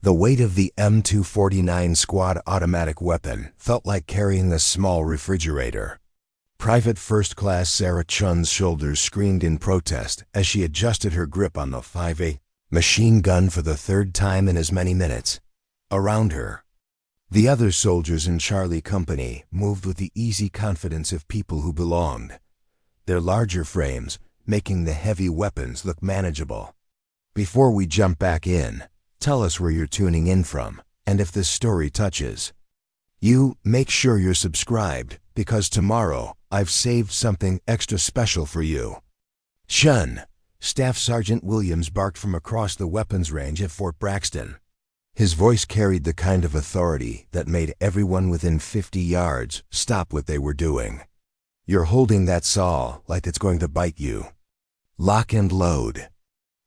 The weight of the M249 squad automatic weapon felt like carrying a small refrigerator. Private First Class Sarah Chun's shoulders screamed in protest as she adjusted her grip on the 5.8 machine gun for the third time in as many minutes. Around her, the other soldiers in Charlie Company moved with the easy confidence of people who belonged, their larger frames making the heavy weapons look manageable. Before we jump back in, tell us where you're tuning in from, and if this story touches you, make sure you're subscribed, because tomorrow I've saved something extra special for you. Shun, Staff Sergeant Williams barked from across the weapons range at Fort Braxton. His voice carried the kind of authority that made everyone within 50 yards stop what they were doing. You're holding that saw like it's going to bite you. Lock and load.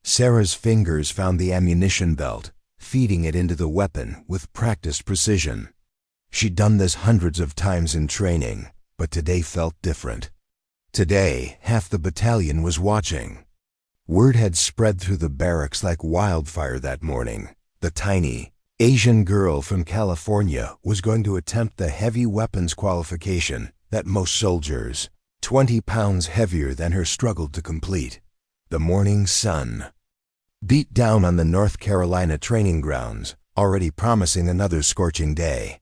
Sarah's fingers found the ammunition belt, feeding it into the weapon with practiced precision. She'd done this hundreds of times in training, but today felt different. Today, half the battalion was watching. Word had spread through the barracks like wildfire that morning. The tiny Asian girl from California was going to attempt the heavy weapons qualification that most soldiers, 20 pounds heavier than her, struggled to complete. The morning sun beat down on the North Carolina training grounds, already promising another scorching day.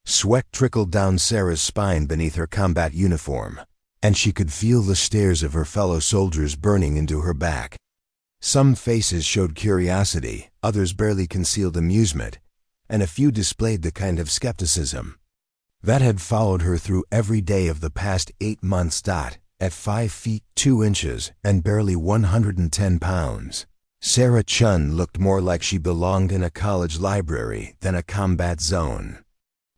Sweat trickled down Sarah's spine beneath her combat uniform, and she could feel the stares of her fellow soldiers burning into her back. Some faces showed curiosity, others barely concealed amusement, and a few displayed the kind of skepticism that had followed her through every day of the past 8 months. At 5 feet 2 inches and barely 110 pounds, Sarah Chun looked more like she belonged in a college library than a combat zone.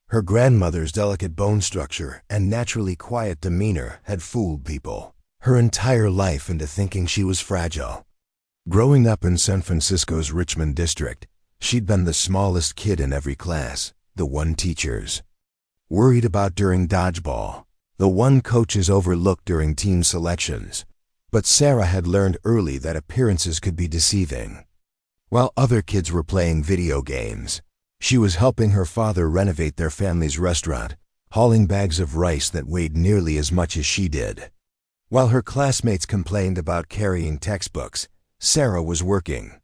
Her grandmother's delicate bone structure and naturally quiet demeanor had fooled people her entire life into thinking she was fragile. Growing up in San Francisco's Richmond district, she'd been the smallest kid in every class, the one teachers worried about during dodgeball, the one coaches overlooked during team selections. But Sarah had learned early that appearances could be deceiving. While other kids were playing video games, she was helping her father renovate their family's restaurant, hauling bags of rice that weighed nearly as much as she did. While her classmates complained about carrying textbooks, Sarah was working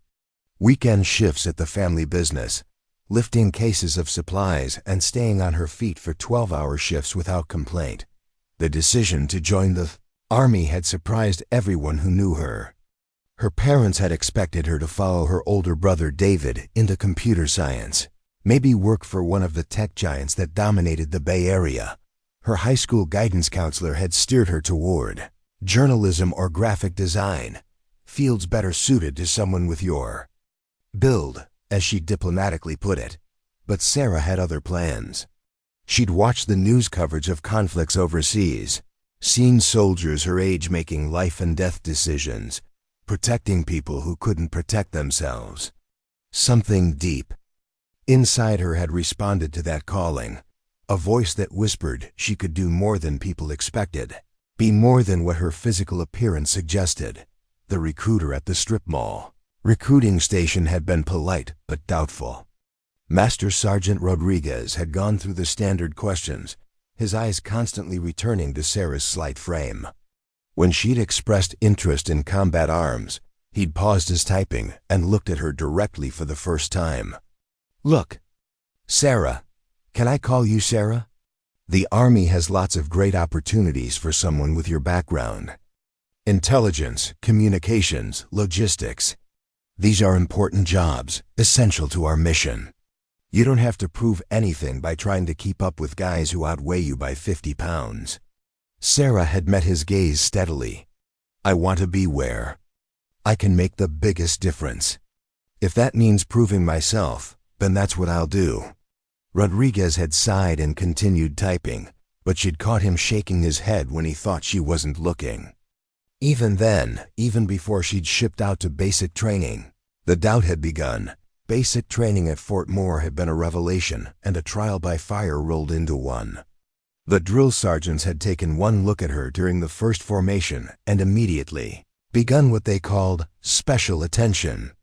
weekend shifts at the family business, lifting cases of supplies and staying on her feet for 12-hour shifts without complaint. The decision to join the Army had surprised everyone who knew her. Her parents had expected her to follow her older brother David into computer science, maybe work for one of the tech giants that dominated the Bay Area. Her high school guidance counselor had steered her toward journalism or graphic design, fields better suited to someone with your build, as she diplomatically put it. But Sarah had other plans. She'd watched the news coverage of conflicts overseas, seen soldiers her age making life and death decisions, protecting people who couldn't protect themselves. Something deep inside her had responded to that calling, a voice that whispered she could do more than people expected, be more than what her physical appearance suggested. The recruiter at the strip mall recruiting station had been polite but doubtful. Master Sergeant Rodriguez had gone through the standard questions, his eyes constantly returning to Sarah's slight frame. When she'd expressed interest in combat arms, he'd paused his typing and looked at her directly for the first time. "Look, Sarah, can I call you Sarah? The Army has lots of great opportunities for someone with your background. Intelligence, communications, logistics. These are important jobs, essential to our mission. You don't have to prove anything by trying to keep up with guys who outweigh you by 50 pounds. Sarah had met his gaze steadily. "I want to be where I can make the biggest difference. If that means proving myself, then that's what I'll do." Rodriguez had sighed and continued typing, but she'd caught him shaking his head when he thought she wasn't looking. Even then, even before she'd shipped out to basic training, the doubt had begun. Basic training at Fort Moore had been a revelation, and a trial by fire rolled into one. The drill sergeants had taken one look at her during the first formation and immediately begun what they called special attention.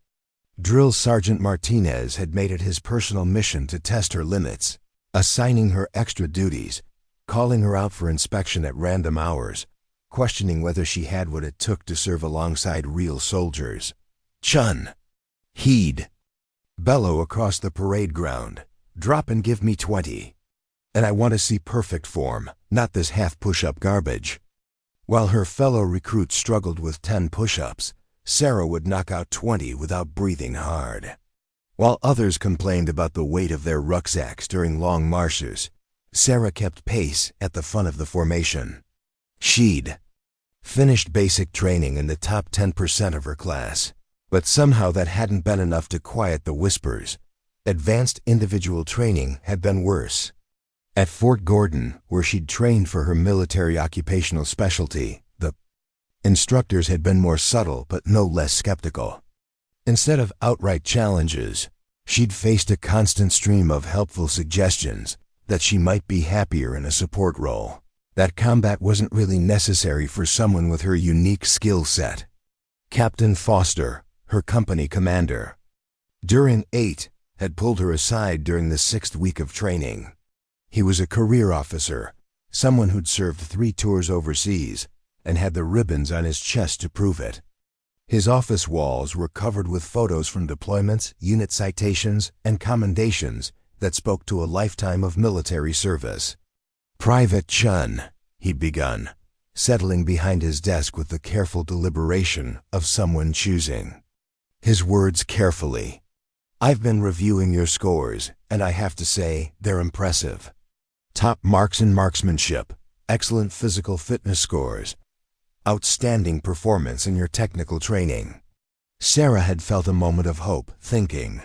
Drill Sergeant Martinez had made it his personal mission to test her limits, assigning her extra duties, calling her out for inspection at random hours, questioning whether she had what it took to serve alongside real soldiers. "Chun! Heed! Bellow across the parade ground. Drop and give me 20. And I want to see perfect form, not this half push-up garbage." While her fellow recruits struggled with 10 push-ups, Sarah would knock out 20 without breathing hard. While others complained about the weight of their rucksacks during long marches, Sarah kept pace at the front of the formation. She'd finished basic training in the top 10% of her class, but somehow that hadn't been enough to quiet the whispers. Advanced individual training had been worse. At Fort Gordon, where she'd trained for her military occupational specialty, the instructors had been more subtle but no less skeptical. Instead of outright challenges, she'd faced a constant stream of helpful suggestions that she might be happier in a support role, that combat wasn't really necessary for someone with her unique skill set. Captain Foster, her company commander, during 8, had pulled her aside during the 6th week of training. He was a career officer, someone who'd served 3 tours overseas and had the ribbons on his chest to prove it. His office walls were covered with photos from deployments, unit citations, and commendations that spoke to a lifetime of military service. "Private Chun," he'd begun, settling behind his desk with the careful deliberation of someone choosing his words carefully. "I've been reviewing your scores, and I have to say, they're impressive. Top marks in marksmanship, excellent physical fitness scores, outstanding performance in your technical training." Sarah had felt a moment of hope, thinking,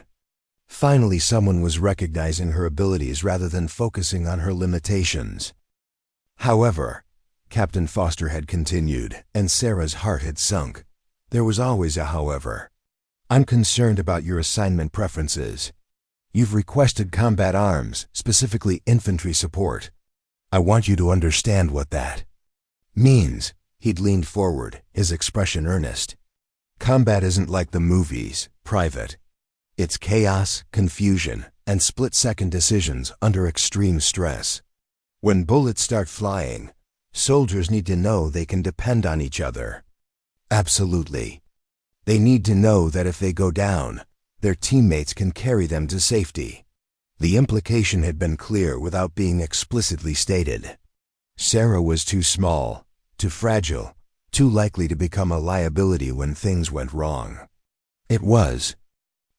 finally someone was recognizing her abilities rather than focusing on her limitations. However, Captain Foster had continued, and Sarah's heart had sunk. There was always a however. "I'm concerned about your assignment preferences. You've requested combat arms, specifically infantry support. I want you to understand what that means." He'd leaned forward, his expression earnest. "Combat isn't like the movies, Private. It's chaos, confusion, and split-second decisions under extreme stress. When bullets start flying, soldiers need to know they can depend on each other. Absolutely. They need to know that if they go down, their teammates can carry them to safety." The implication had been clear without being explicitly stated. Sarah was too small, too fragile, too likely to become a liability when things went wrong. It was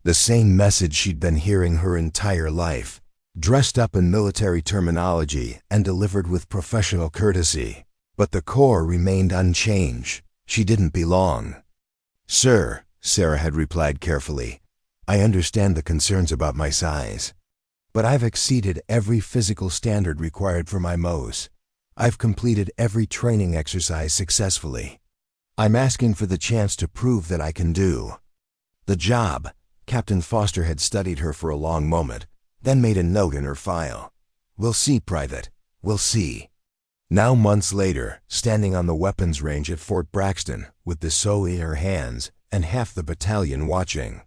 the same message she'd been hearing her entire life, dressed up in military terminology and delivered with professional courtesy. But the core remained unchanged. She didn't belong. "Sir," Sarah had replied carefully, "I understand the concerns about my size. But I've exceeded every physical standard required for my MOS. I've completed every training exercise successfully. I'm asking for the chance to prove that I can do the job." Captain Foster had studied her for a long moment, then made a note in her file. "We'll see, Private. We'll see." Now months later, standing on the weapons range at Fort Braxton, with the SOE in her hands and half the battalion watching,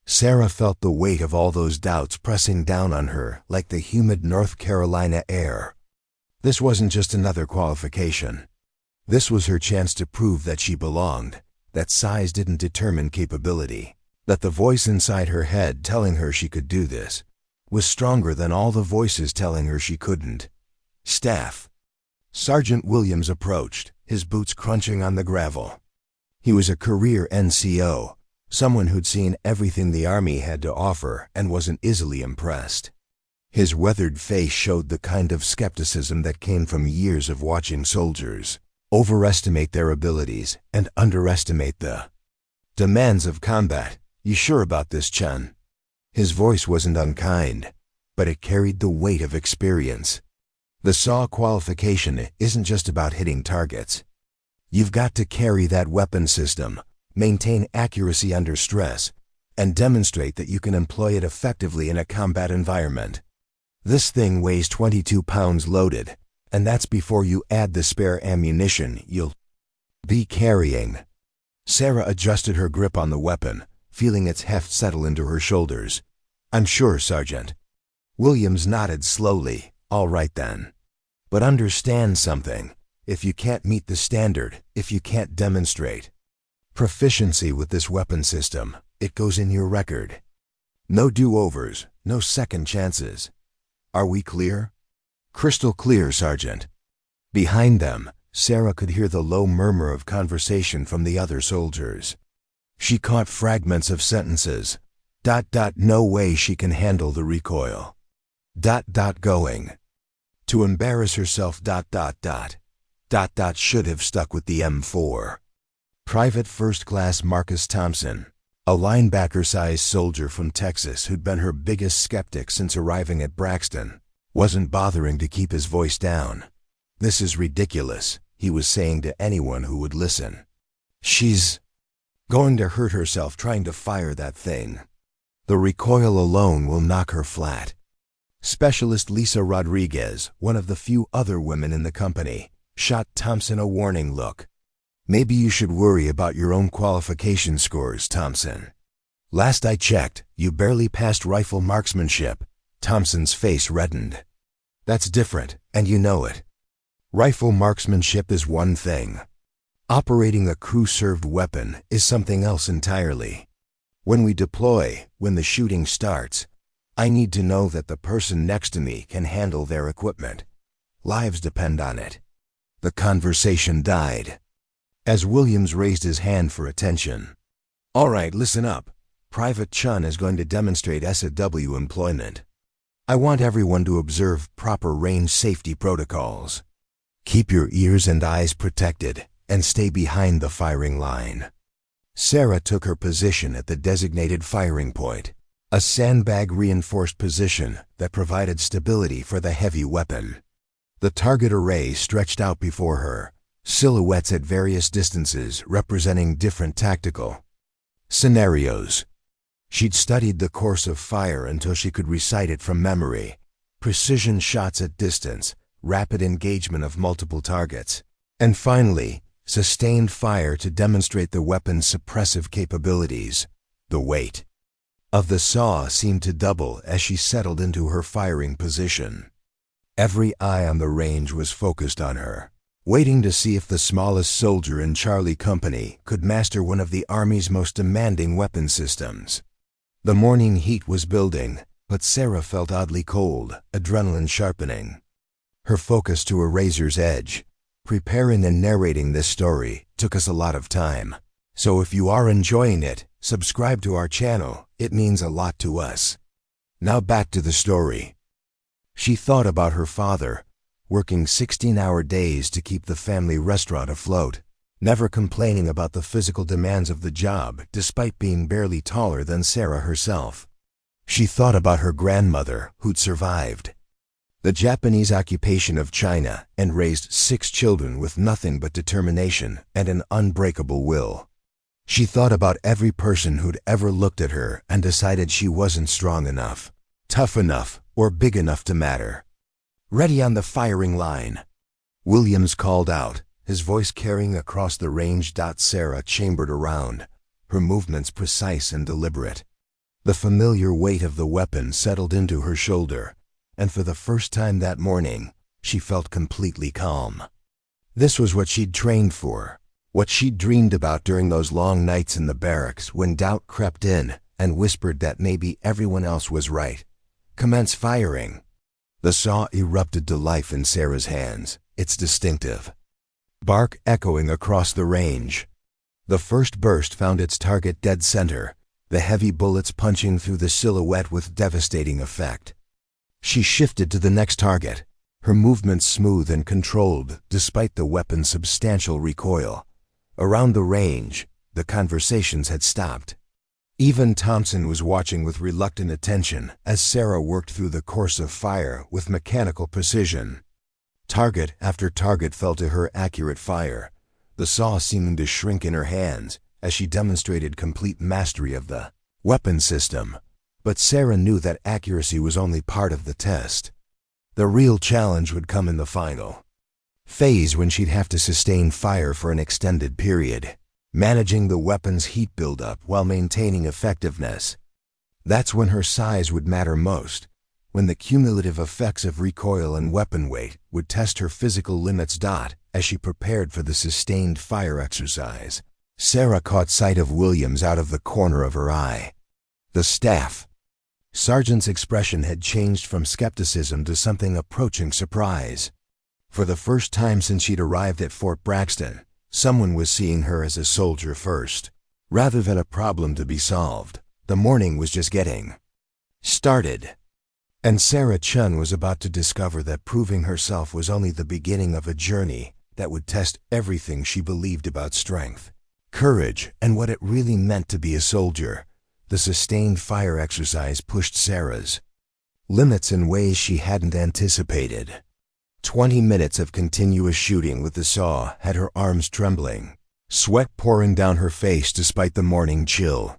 Sarah felt the weight of all those doubts pressing down on her like the humid North Carolina air. This wasn't just another qualification. This was her chance to prove that she belonged, that size didn't determine capability, that the voice inside her head telling her she could do this was stronger than all the voices telling her she couldn't. "Staff." Sergeant Williams approached, his boots crunching on the gravel. He was a career NCO, someone who'd seen everything the Army had to offer and wasn't easily impressed. His weathered face showed the kind of skepticism that came from years of watching soldiers overestimate their abilities and underestimate the demands of combat. "You sure about this, Chun?" His voice wasn't unkind, but it carried the weight of experience. The SAW qualification isn't just about hitting targets. You've got to carry that weapon system, maintain accuracy under stress, and demonstrate that you can employ it effectively in a combat environment. This thing weighs 22 pounds loaded, and that's before you add the spare ammunition you'll be carrying. Sarah adjusted her grip on the weapon, feeling its heft settle into her shoulders. "I'm sure, Sergeant." Williams nodded slowly. "All right then. But understand something. If you can't meet the standard, if you can't demonstrate proficiency with this weapon system, it goes in your record. No do-overs, no second chances. Are we clear?" "Crystal clear, Sergeant." Behind them, Sarah could hear the low murmur of conversation from the other soldiers. She caught fragments of sentences. No way she can handle the recoil. Going to embarrass herself. Should have stuck with the M4. Private First Class Marcus Thompson, a linebacker-sized soldier from Texas who'd been her biggest skeptic since arriving at Braxton, wasn't bothering to keep his voice down. "This is ridiculous," he was saying to anyone who would listen. "She's going to hurt herself trying to fire that thing. The recoil alone will knock her flat." Specialist Lisa Rodriguez, one of the few other women in the company, shot Thompson a warning look. "Maybe you should worry about your own qualification scores, Thompson. Last I checked, you barely passed rifle marksmanship." Thompson's face reddened. "That's different, and you know it. Rifle marksmanship is one thing. Operating a crew-served weapon is something else entirely. When we deploy, when the shooting starts, I need to know that the person next to me can handle their equipment. Lives depend on it." The conversation died as Williams raised his hand for attention. "All right, listen up. Private Chun is going to demonstrate SAW employment. I want everyone to observe proper range safety protocols. Keep your ears and eyes protected and stay behind the firing line." Sarah took her position at the designated firing point, a sandbag-reinforced position that provided stability for the heavy weapon. The target array stretched out before her, silhouettes at various distances representing different tactical scenarios. She'd studied the course of fire until she could recite it from memory. Precision shots at distance, rapid engagement of multiple targets, and finally, sustained fire to demonstrate the weapon's suppressive capabilities. The weight of the saw seemed to double as she settled into her firing position. Every eye on the range was focused on her, waiting to see if the smallest soldier in Charlie Company could master one of the Army's most demanding weapon systems. The morning heat was building, but Sarah felt oddly cold, adrenaline sharpening her focus to a razor's edge. Preparing and narrating this story took us a lot of time, so if you are enjoying it, subscribe to our channel. It means a lot to us. Now back to the story. She thought about her father, working 16-hour days to keep the family restaurant afloat, never complaining about the physical demands of the job despite being barely taller than Sarah herself. She thought about her grandmother, who'd survived the Japanese occupation of China and raised 6 children with nothing but determination and an unbreakable will. She thought about every person who'd ever looked at her and decided she wasn't strong enough, tough enough, or big enough to matter. "Ready on the firing line," Williams called out, his voice carrying across the range. Sarah chambered around, her movements precise and deliberate. The familiar weight of the weapon settled into her shoulder, and for the first time that morning, she felt completely calm. This was what she'd trained for, what she'd dreamed about during those long nights in the barracks when doubt crept in and whispered that maybe everyone else was right. "Commence firing." The saw erupted to life in Sarah's hands, its distinctive bark echoing across the range. The first burst found its target dead center, the heavy bullets punching through the silhouette with devastating effect. She shifted to the next target, her movements smooth and controlled despite the weapon's substantial recoil. Around the range, the conversations had stopped. Even Thompson was watching with reluctant attention as Sarah worked through the course of fire with mechanical precision. Target after target fell to her accurate fire, the saw seeming to shrink in her hands as she demonstrated complete mastery of the weapon system. But Sarah knew that accuracy was only part of the test. The real challenge would come in the final phase when she'd have to sustain fire for an extended period. managing the weapon's heat buildup while maintaining effectiveness. That's when her size would matter most, when the cumulative effects of recoil and weapon weight would test her physical limits. As she prepared for the sustained fire exercise, Sarah caught sight of Williams out of the corner of her eye. The staff sergeant's expression had changed from skepticism to something approaching surprise. For the first time since she'd arrived at Fort Braxton, someone was seeing her as a soldier first, rather than a problem to be solved. The morning was just getting started, and Sarah Chun was about to discover that proving herself was only the beginning of a journey that would test everything she believed about strength, courage, and what it really meant to be a soldier. The sustained fire exercise pushed Sarah's limits in ways she hadn't anticipated. 20 minutes of continuous shooting with the saw had her arms trembling, sweat pouring down her face despite the morning chill.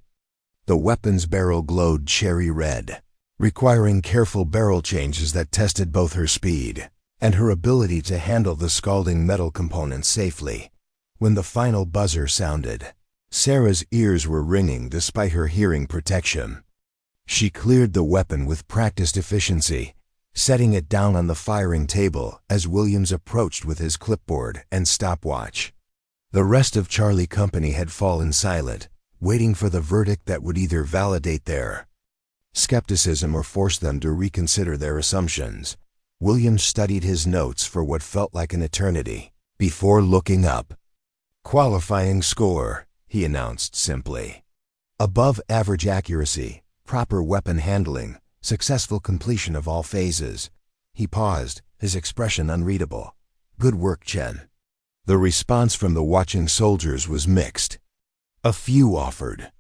The weapon's barrel glowed cherry red, requiring careful barrel changes that tested both her speed and her ability to handle the scalding metal components safely. When the final buzzer sounded, Sarah's ears were ringing despite her hearing protection. She cleared the weapon with practiced efficiency, setting it down on the firing table as Williams approached with his clipboard and stopwatch. The rest of Charlie Company had fallen silent, waiting for the verdict that would either validate their skepticism or force them to reconsider their assumptions. Williams studied his notes for what felt like an eternity before looking up. "Qualifying score," he announced simply. "Above average accuracy, proper weapon handling, successful completion of all phases." He paused, his expression unreadable. "Good work, Chen." The response from the watching soldiers was mixed. A few offered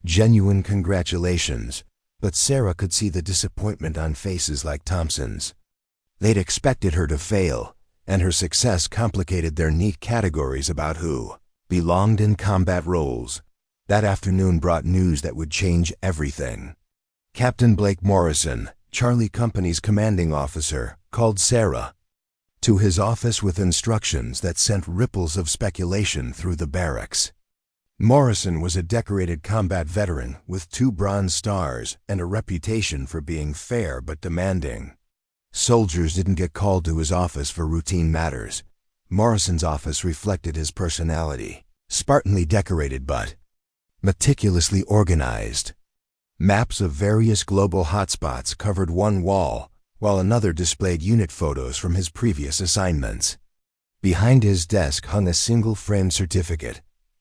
genuine congratulations, but Sarah could see the disappointment on faces like Thompson's. They'd expected her to fail, and her success complicated their neat categories about who belonged in combat roles. That afternoon brought news that would change everything. Captain Blake Morrison, Charlie Company's commanding officer, called Sarah to his office with instructions that sent ripples of speculation through the barracks. Morrison was a decorated combat veteran with 2 Bronze Stars and a reputation for being fair but demanding. Soldiers didn't get called to his office for routine matters. Morrison's office reflected his personality, spartanly decorated but meticulously organized. Maps of various global hotspots covered one wall, while another displayed unit photos from his previous assignments. Behind his desk hung a single-framed certificate.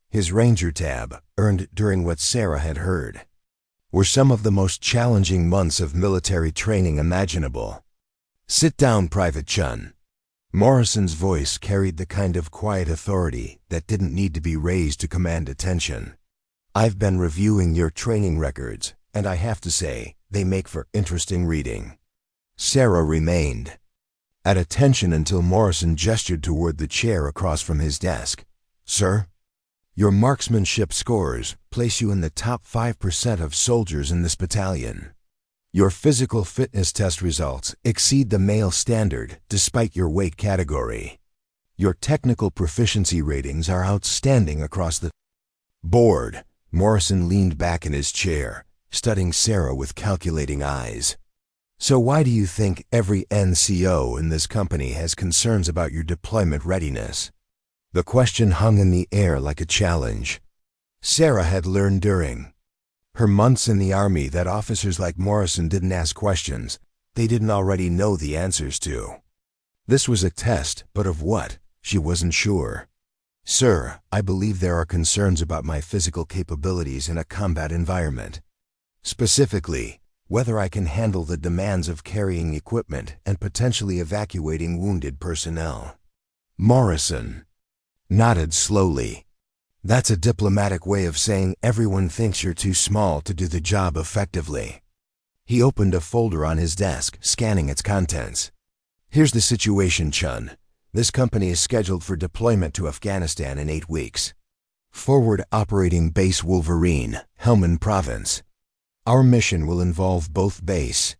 His Ranger tab, earned during what Sarah had heard were some of the most challenging months of military training imaginable. "Sit down, Private Chun." Morrison's voice carried the kind of quiet authority that didn't need to be raised to command attention. "I've been reviewing your training records, and I have to say, they make for interesting reading." Sarah remained at attention until Morrison gestured toward the chair across from his desk. "Sir, your marksmanship scores place you in the top 5% of soldiers in this battalion. Your physical fitness test results exceed the male standard despite your weight category. Your technical proficiency ratings are outstanding across the board." Morrison leaned back in his chair, studying Sarah with calculating eyes. "So why do you think every NCO in this company has concerns about your deployment readiness?" The question hung in the air like a challenge. Sarah had learned during her months in the Army that officers like Morrison didn't ask questions they didn't already know the answers to. This was a test, but of what? She wasn't sure. "Sir, I believe there are concerns about my physical capabilities in a combat environment. Specifically, whether I can handle the demands of carrying equipment and potentially evacuating wounded personnel." Morrison nodded slowly. "That's a diplomatic way of saying everyone thinks you're too small to do the job effectively." He opened a folder on his desk, scanning its contents. "Here's the situation, Chun. This company is scheduled for deployment to Afghanistan in 8 weeks. Forward Operating Base Wolverine, Helmand Province. Our mission will involve both base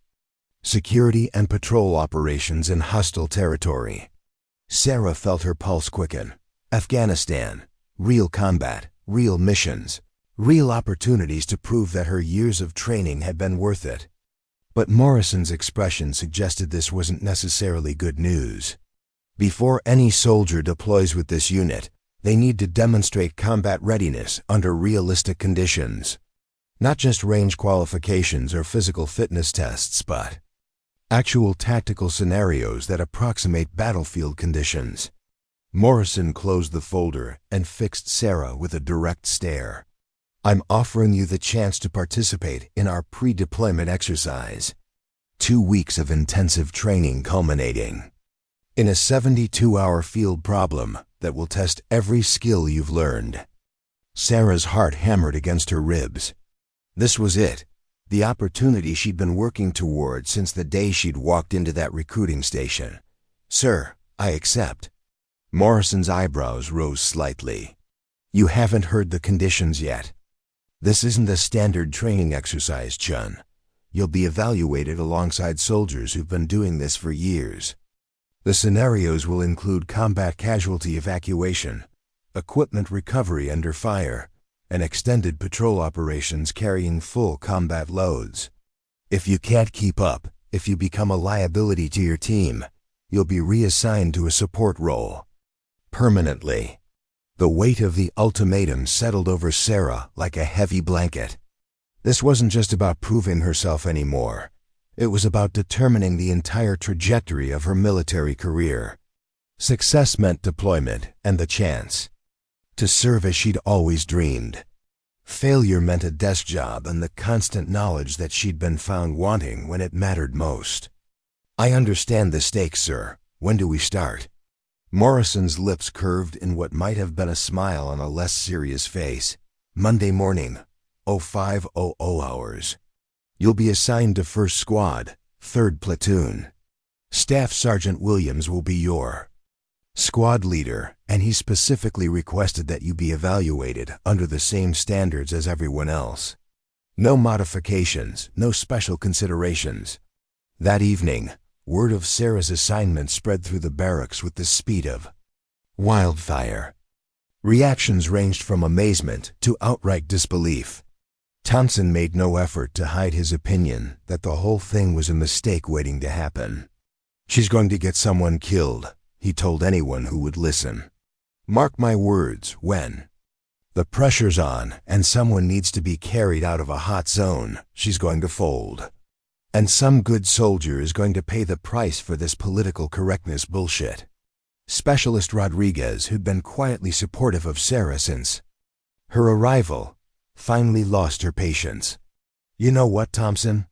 security and patrol operations in hostile territory." Sarah felt her pulse quicken. Afghanistan. Real combat. real missions, real opportunities to prove that her years of training had been worth it. But Morrison's expression suggested this wasn't necessarily good news. Before any soldier deploys with this unit, they need to demonstrate combat readiness under realistic conditions. Not just range qualifications or physical fitness tests, but actual tactical scenarios that approximate battlefield conditions. Morrison closed the folder and fixed Sarah with a direct stare. "I'm offering you the chance to participate in our pre-deployment exercise. 2 weeks of intensive training culminating in a 72-hour field problem that will test every skill you've learned." Sarah's heart hammered against her ribs. This was it, the opportunity she'd been working toward since the day she'd walked into that recruiting station. "Sir, I accept." Morrison's eyebrows rose slightly. "You haven't heard the conditions yet. This isn't a standard training exercise, Chun. You'll be evaluated alongside soldiers who've been doing this for years. The scenarios will include combat casualty evacuation, equipment recovery under fire, and extended patrol operations carrying full combat loads. If you can't keep up, if you become a liability to your team, you'll be reassigned to a support role. Permanently." The weight of the ultimatum settled over Sarah like a heavy blanket. This wasn't just about proving herself anymore. It was about determining the entire trajectory of her military career. Success meant deployment and the chance to serve as she'd always dreamed. Failure meant a desk job and the constant knowledge that she'd been found wanting when it mattered most. "I understand the stakes, sir. When do we start?" Morrison's lips curved in what might have been a smile on a less serious face. "Monday morning, 0500 hours. You'll be assigned to 1st Squad, 3rd Platoon. Staff Sergeant Williams will be your squad leader, and he specifically requested that you be evaluated under the same standards as everyone else. No modifications, no special considerations." That evening, word of Sarah's assignment spread through the barracks with the speed of wildfire. Reactions ranged from amazement to outright disbelief. Thompson made no effort to hide his opinion that the whole thing was a mistake waiting to happen. "She's going to get someone killed," he told anyone who would listen. "Mark my words, when the pressure's on and someone needs to be carried out of a hot zone, she's going to fold. And some good soldier is going to pay the price for this political correctness bullshit." Specialist Rodriguez, who'd been quietly supportive of Sarah since her arrival, finally lost her patience. "You know what, Thompson?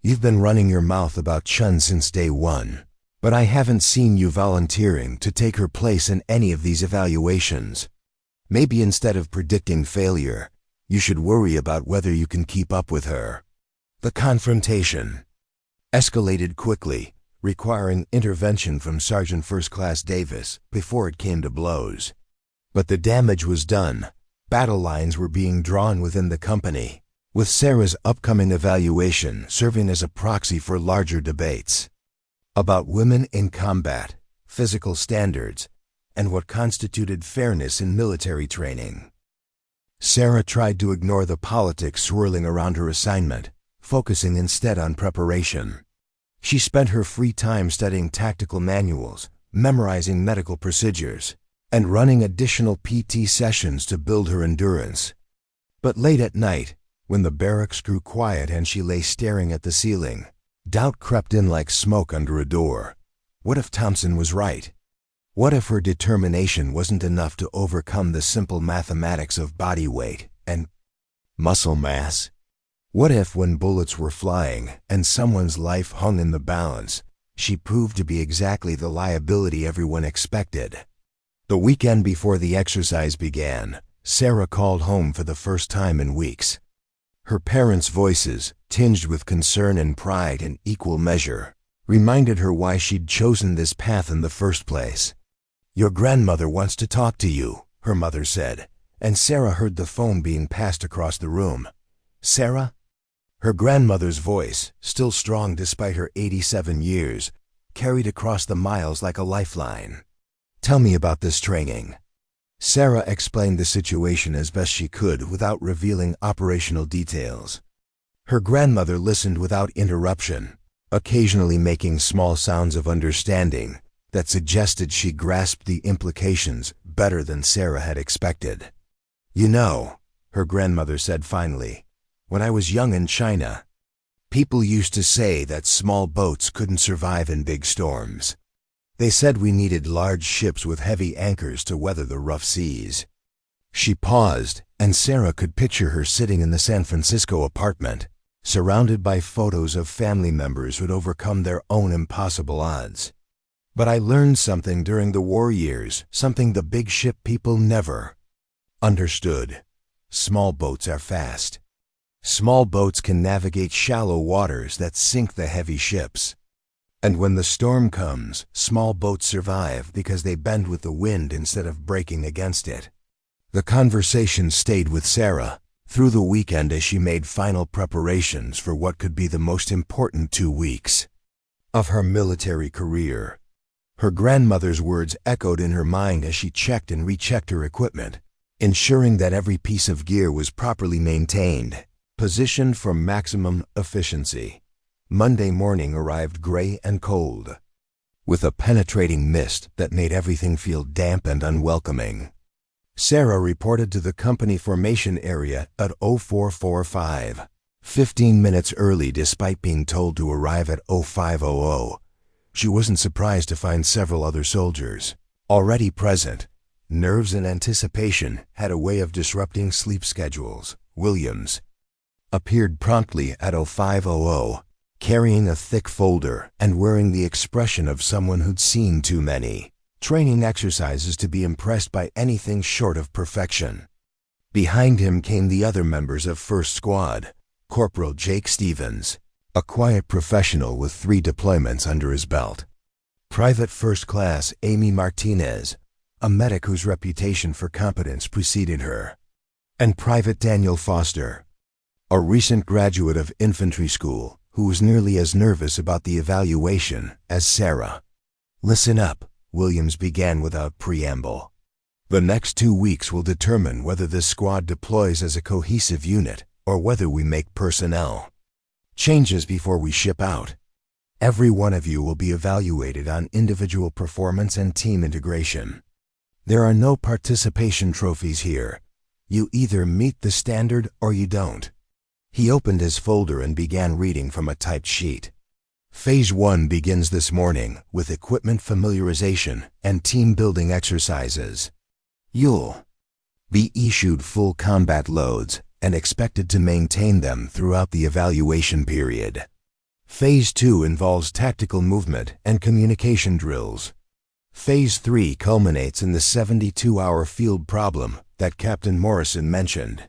You've been running your mouth about Chun since day one, but I haven't seen you volunteering to take her place in any of these evaluations. Maybe instead of predicting failure, you should worry about whether you can keep up with her." The confrontation escalated quickly, requiring intervention from Sergeant First Class Davis before it came to blows. But the damage was done. Battle lines were being drawn within the company, with Sarah's upcoming evaluation serving as a proxy for larger debates about women in combat, physical standards, and what constituted fairness in military training. Sarah tried to ignore the politics swirling around her assignment, focusing instead on preparation. She spent her free time studying tactical manuals, memorizing medical procedures, and running additional PT sessions to build her endurance. But late at night, when the barracks grew quiet and she lay staring at the ceiling, doubt crept in like smoke under a door. What if Thompson was right? What if her determination wasn't enough to overcome the simple mathematics of body weight and muscle mass? What if, when bullets were flying and someone's life hung in the balance, she proved to be exactly the liability everyone expected? The weekend before the exercise began, Sarah called home for the first time in weeks. Her parents' voices, tinged with concern and pride in equal measure, reminded her why she'd chosen this path in the first place. "Your grandmother wants to talk to you," her mother said, and Sarah heard the phone being passed across the room. "Sarah?" Her grandmother's voice, still strong despite her 87 years, carried across the miles like a lifeline. "Tell me about this training." Sarah explained the situation as best she could without revealing operational details. Her grandmother listened without interruption, occasionally making small sounds of understanding that suggested she grasped the implications better than Sarah had expected. "You know," her grandmother said finally, "when I was young in China, people used to say that small boats couldn't survive in big storms. They said we needed large ships with heavy anchors to weather the rough seas." She paused, and Sarah could picture her sitting in the San Francisco apartment, surrounded by photos of family members who'd overcome their own impossible odds. "But I learned something during the war years, something the big ship people never understood. Small boats are fast. Small boats can navigate shallow waters that sink the heavy ships. And when the storm comes, small boats survive because they bend with the wind instead of breaking against it." The conversation stayed with Sarah through the weekend as she made final preparations for what could be the most important 2 weeks of her military career. Her grandmother's words echoed in her mind as she checked and rechecked her equipment, ensuring that every piece of gear was properly maintained, positioned for maximum efficiency. Monday morning arrived gray and cold, with a penetrating mist that made everything feel damp and unwelcoming. Sarah reported to the company formation area at 0445, 15 minutes early despite being told to arrive at 0500. She wasn't surprised to find several other soldiers already present. Nerves and anticipation had a way of disrupting sleep schedules. Williams appeared promptly at 0500, carrying a thick folder and wearing the expression of someone who'd seen too many training exercises to be impressed by anything short of perfection. Behind him came the other members of First Squad, Corporal Jake Stevens, a quiet professional with 3 deployments under his belt; Private First Class Amy Martinez, a medic whose reputation for competence preceded her; and Private Daniel Foster, a recent graduate of infantry school who was nearly as nervous about the evaluation as Sarah. "Listen up," Williams began without preamble. "The next 2 weeks will determine whether this squad deploys as a cohesive unit or whether we make personnel changes before we ship out. Every one of you will be evaluated on individual performance and team integration. There are no participation trophies here. You either meet the standard or you don't." He opened his folder and began reading from a typed sheet. "Phase 1 begins this morning with equipment familiarization and team-building exercises. You'll be issued full combat loads and expected to maintain them throughout the evaluation period. Phase 2 involves tactical movement and communication drills. Phase 3 culminates in the 72-hour field problem that Captain Morrison mentioned."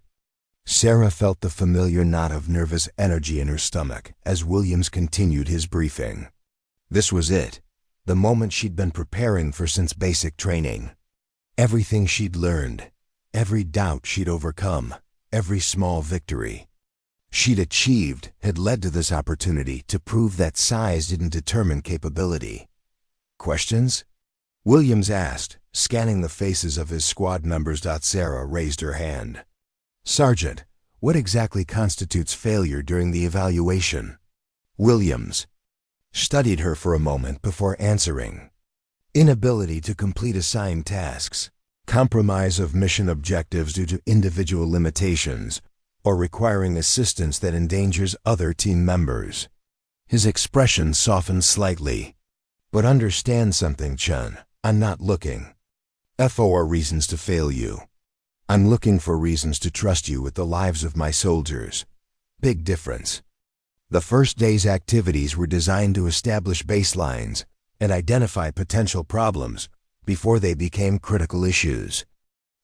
Sarah felt the familiar knot of nervous energy in her stomach as Williams continued his briefing. This was it, the moment she'd been preparing for since basic training. Everything she'd learned, every doubt she'd overcome, every small victory she'd achieved had led to this opportunity to prove that size didn't determine capability. "Questions?" Williams asked, scanning the faces of his squad members. Sarah raised her hand. "Sergeant, what exactly constitutes failure during the evaluation?" Williams studied her for a moment before answering. "Inability to complete assigned tasks, compromise of mission objectives due to individual limitations, or requiring assistance that endangers other team members." His expression softened slightly. "But understand something, Chun. I'm not looking for reasons to fail you. I'm looking for reasons to trust you with the lives of my soldiers. Big difference." The first day's activities were designed to establish baselines and identify potential problems before they became critical issues.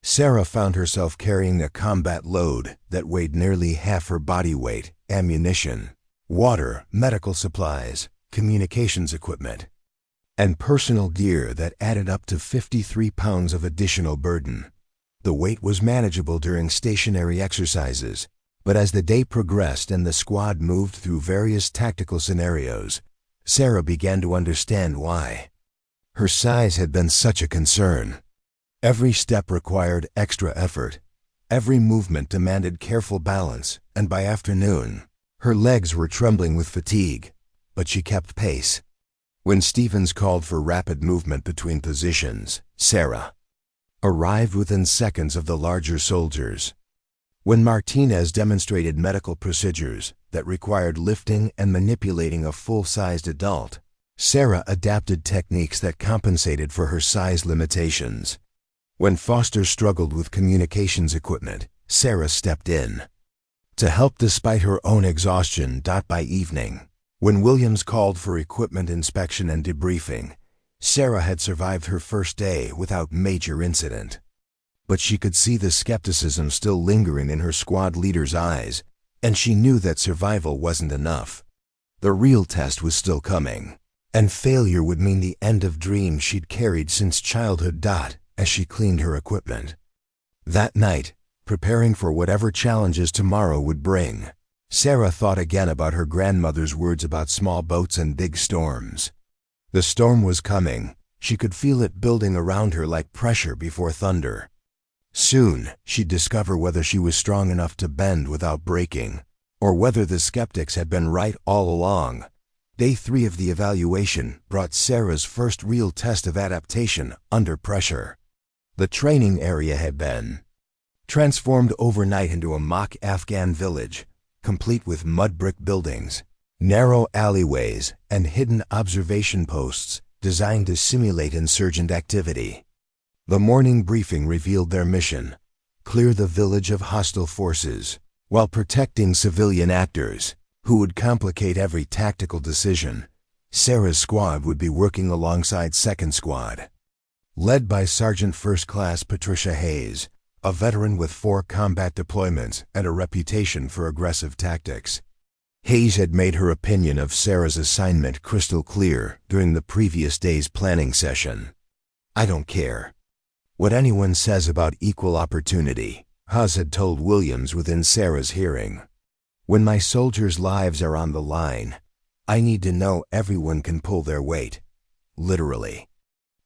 Sarah found herself carrying a combat load that weighed nearly half her body weight: ammunition, water, medical supplies, communications equipment, and personal gear that added up to 53 pounds of additional burden. The weight was manageable during stationary exercises, but as the day progressed and the squad moved through various tactical scenarios, Sarah began to understand why her size had been such a concern. Every step required extra effort. Every movement demanded careful balance, and by afternoon, her legs were trembling with fatigue, but she kept pace. When Stevens called for rapid movement between positions, Sarah arrived within seconds of the larger soldiers. When Martinez demonstrated medical procedures that required lifting and manipulating a full-sized adult, Sarah adapted techniques that compensated for her size limitations. When Foster struggled with communications equipment, Sarah stepped in to help despite her own exhaustion. By evening, when Williams called for equipment inspection and debriefing, Sarah had survived her first day without major incident. But she could see the skepticism still lingering in her squad leader's eyes, and she knew that survival wasn't enough. The real test was still coming, and failure would mean the end of dreams she'd carried since childhood. As she cleaned her equipment that night, preparing for whatever challenges tomorrow would bring, Sarah thought again about her grandmother's words about small boats and big storms. The storm was coming. She could feel it building around her like pressure before thunder. Soon, she'd discover whether she was strong enough to bend without breaking, or whether the skeptics had been right all along. Day 3 of the evaluation brought Sarah's first real test of adaptation under pressure. The training area had been transformed overnight into a mock Afghan village, complete with mud brick buildings, narrow alleyways, and hidden observation posts designed to simulate insurgent activity. The morning briefing revealed their mission: clear the village of hostile forces, while protecting civilian actors, who would complicate every tactical decision. Sarah's squad would be working alongside 2nd Squad, led by Sergeant First Class Patricia Hayes, a veteran with 4 combat deployments and a reputation for aggressive tactics. Hayes had made her opinion of Sarah's assignment crystal clear during the previous day's planning session. "I don't care what anyone says about equal opportunity," Haas had told Williams within Sarah's hearing. "When my soldiers' lives are on the line, I need to know everyone can pull their weight." Literally.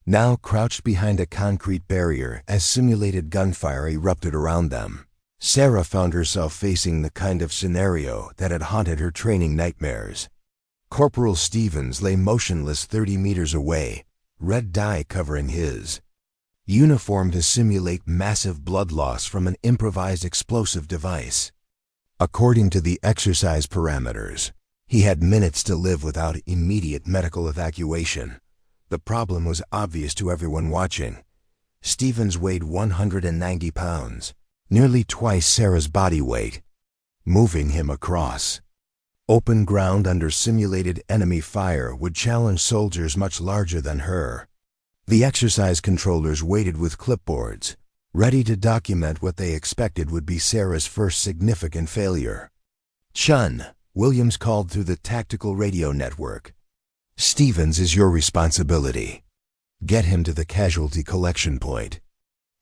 Now crouched behind a concrete barrier as simulated gunfire erupted around them, Sarah found herself facing the kind of scenario that had haunted her training nightmares. Corporal Stevens lay motionless 30 meters away, red dye covering his uniform to simulate massive blood loss from an improvised explosive device. According to the exercise parameters, he had minutes to live without immediate medical evacuation. The problem was obvious to everyone watching. Stevens weighed 190 pounds, nearly twice Sarah's body weight. Moving him across open ground under simulated enemy fire would challenge soldiers much larger than her. The exercise controllers waited with clipboards, ready to document what they expected would be Sarah's first significant failure. "Chun," Williams called through the tactical radio network. "Stevens is your responsibility. Get him to the casualty collection point."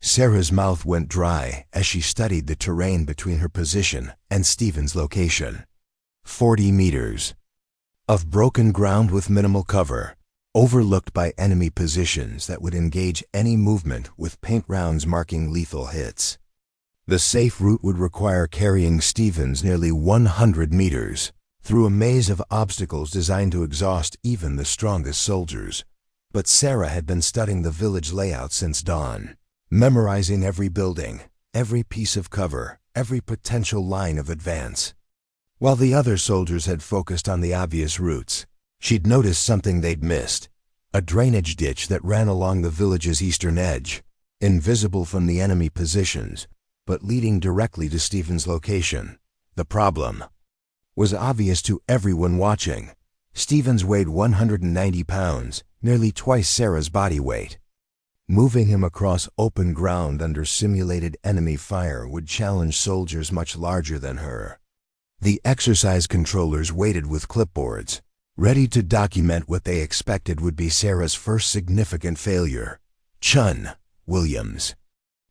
Sarah's mouth went dry as she studied the terrain between her position and Stevens' location. 40 meters of broken ground with minimal cover, overlooked by enemy positions that would engage any movement with paint rounds marking lethal hits. The safe route would require carrying Stevens nearly 100 meters through a maze of obstacles designed to exhaust even the strongest soldiers. But Sarah had been studying the village layout since dawn, memorizing every building, every piece of cover, every potential line of advance. While the other soldiers had focused on the obvious routes, she'd noticed something they'd missed: a drainage ditch that ran along the village's eastern edge, invisible from the enemy positions, but leading directly to Stevens' location. The problem was obvious to everyone watching. Stevens weighed 190 pounds, nearly twice Sarah's body weight. Moving him across open ground under simulated enemy fire would challenge soldiers much larger than her. The exercise controllers waited with clipboards, ready to document what they expected would be Sarah's first significant failure. "Chun," Williams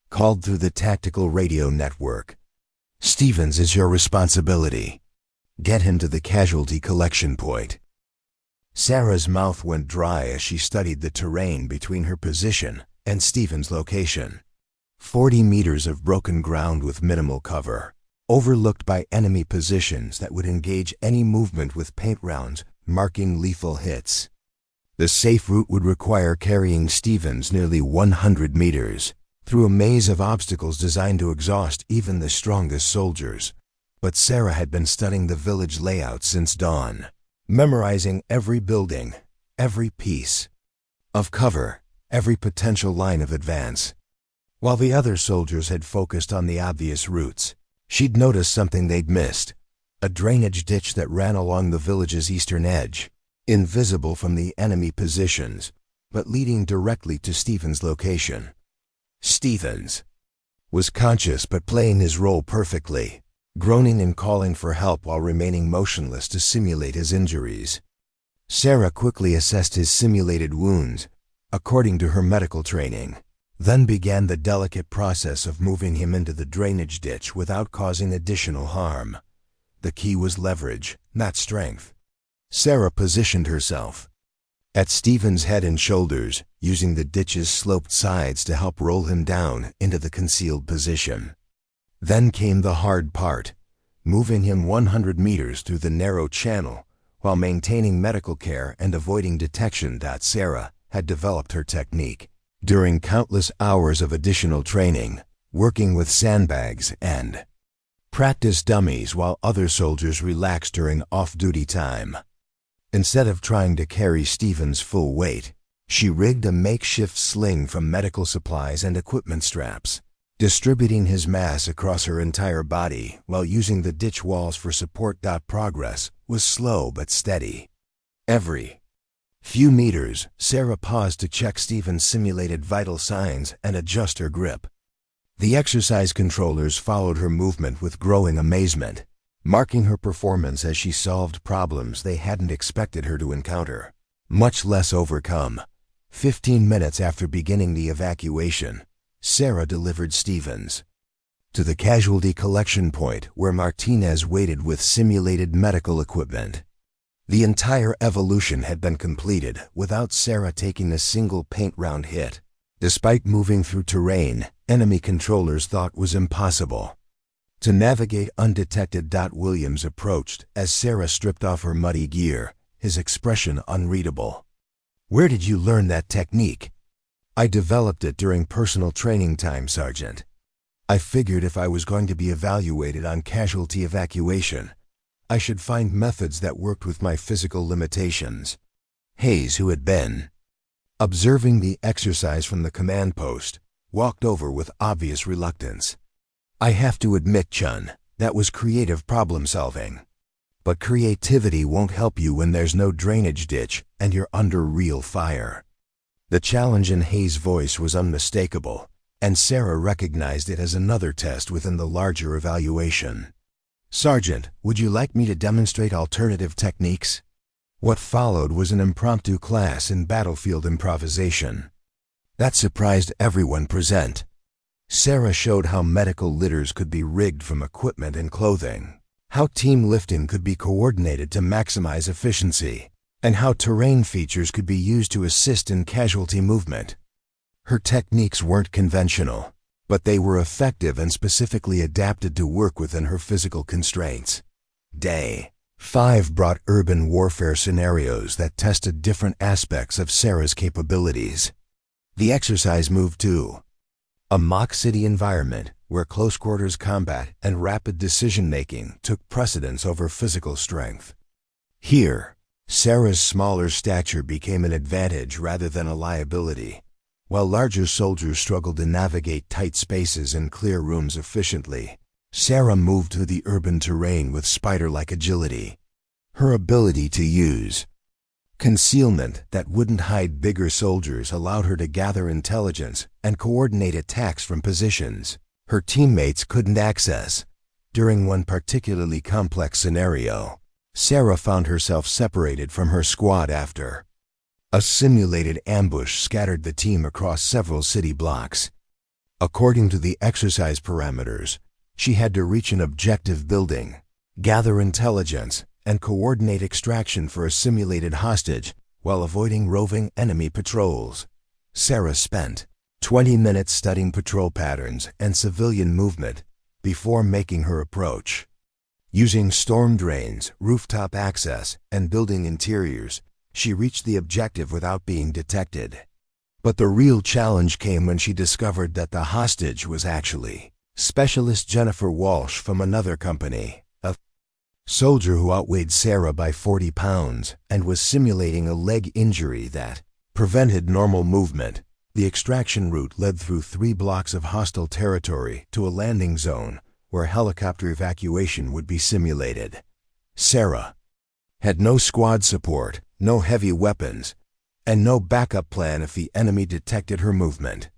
called through the tactical radio network. "Stevens is your responsibility. Get him to the casualty collection point." Sarah's mouth went dry as she studied the terrain between her position and Stephen's location. 40 meters of broken ground with minimal cover, overlooked by enemy positions that would engage any movement with paint rounds, marking lethal hits. The safe route would require carrying Stevens nearly 100 meters through a maze of obstacles designed to exhaust even the strongest soldiers. But Sarah had been studying the village layout since dawn, memorizing every building, every piece of cover, every potential line of advance. While the other soldiers had focused on the obvious routes, she'd noticed something they'd missed: a drainage ditch that ran along the village's eastern edge, invisible from the enemy positions, but leading directly to Stephen's location. Stevens was conscious but playing his role perfectly, groaning and calling for help while remaining motionless to simulate his injuries. Sarah quickly assessed his simulated wounds, according to her medical training, then began the delicate process of moving him into the drainage ditch without causing additional harm. The key was leverage, not strength. Sarah positioned herself at Stephen's head and shoulders, using the ditch's sloped sides to help roll him down into the concealed position. Then came the hard part, moving him 100 meters through the narrow channel while maintaining medical care and avoiding detection. Sarah had developed her technique during countless hours of additional training, working with sandbags and practice dummies while other soldiers relaxed during off-duty time. Instead of trying to carry Stephen's full weight, she rigged a makeshift sling from medical supplies and equipment straps, distributing his mass across her entire body while using the ditch walls for support. Progress was slow but steady. Every few meters, Sarah paused to check Stephen's simulated vital signs and adjust her grip. The exercise controllers followed her movement with growing amazement, marking her performance as she solved problems they hadn't expected her to encounter, much less overcome. 15 minutes after beginning the evacuation, Sarah delivered Stevens to the casualty collection point where Martinez waited with simulated medical equipment. The entire evolution had been completed without Sarah taking a single paint round hit, despite moving through terrain enemy controllers thought was impossible to navigate undetected. Williams approached as Sarah stripped off her muddy gear, his expression unreadable. "Where did you learn that technique?" "I developed it during personal training time, Sergeant. I figured if I was going to be evaluated on casualty evacuation, I should find methods that worked with my physical limitations." Hayes, who had been observing the exercise from the command post, walked over with obvious reluctance. "I have to admit, Chun, that was creative problem solving. But creativity won't help you when there's no drainage ditch and you're under real fire." The challenge in Hayes' voice was unmistakable, and Sarah recognized it as another test within the larger evaluation. "Sergeant, would you like me to demonstrate alternative techniques?" What followed was an impromptu class in battlefield improvisation that surprised everyone present. Sarah showed how medical litters could be rigged from equipment and clothing, how team lifting could be coordinated to maximize efficiency, and how terrain features could be used to assist in casualty movement. Her techniques weren't conventional, but they were effective and specifically adapted to work within her physical constraints. Day 5 brought urban warfare scenarios that tested different aspects of Sarah's capabilities. The exercise moved to a mock city environment where close-quarters combat and rapid decision-making took precedence over physical strength. Here, Sarah's smaller stature became an advantage rather than a liability, while larger soldiers struggled to navigate tight spaces and clear rooms efficiently. Sarah moved through the urban terrain with spider-like agility. Her ability to use concealment that wouldn't hide bigger soldiers allowed her to gather intelligence and coordinate attacks from positions her teammates couldn't access. During one particularly complex scenario, Sarah found herself separated from her squad after a simulated ambush scattered the team across several city blocks. According to the exercise parameters, she had to reach an objective building, gather intelligence, and coordinate extraction for a simulated hostage while avoiding roving enemy patrols. Sarah spent 20 minutes studying patrol patterns and civilian movement before making her approach. Using storm drains, rooftop access, and building interiors, she reached the objective without being detected. But the real challenge came when she discovered that the hostage was actually Specialist Jennifer Walsh from another company, a soldier who outweighed Sarah by 40 pounds and was simulating a leg injury that prevented normal movement. The extraction route led through 3 blocks of hostile territory to a landing zone where helicopter evacuation would be simulated. Sarah had no squad support, no heavy weapons, and no backup plan if the enemy detected her movement.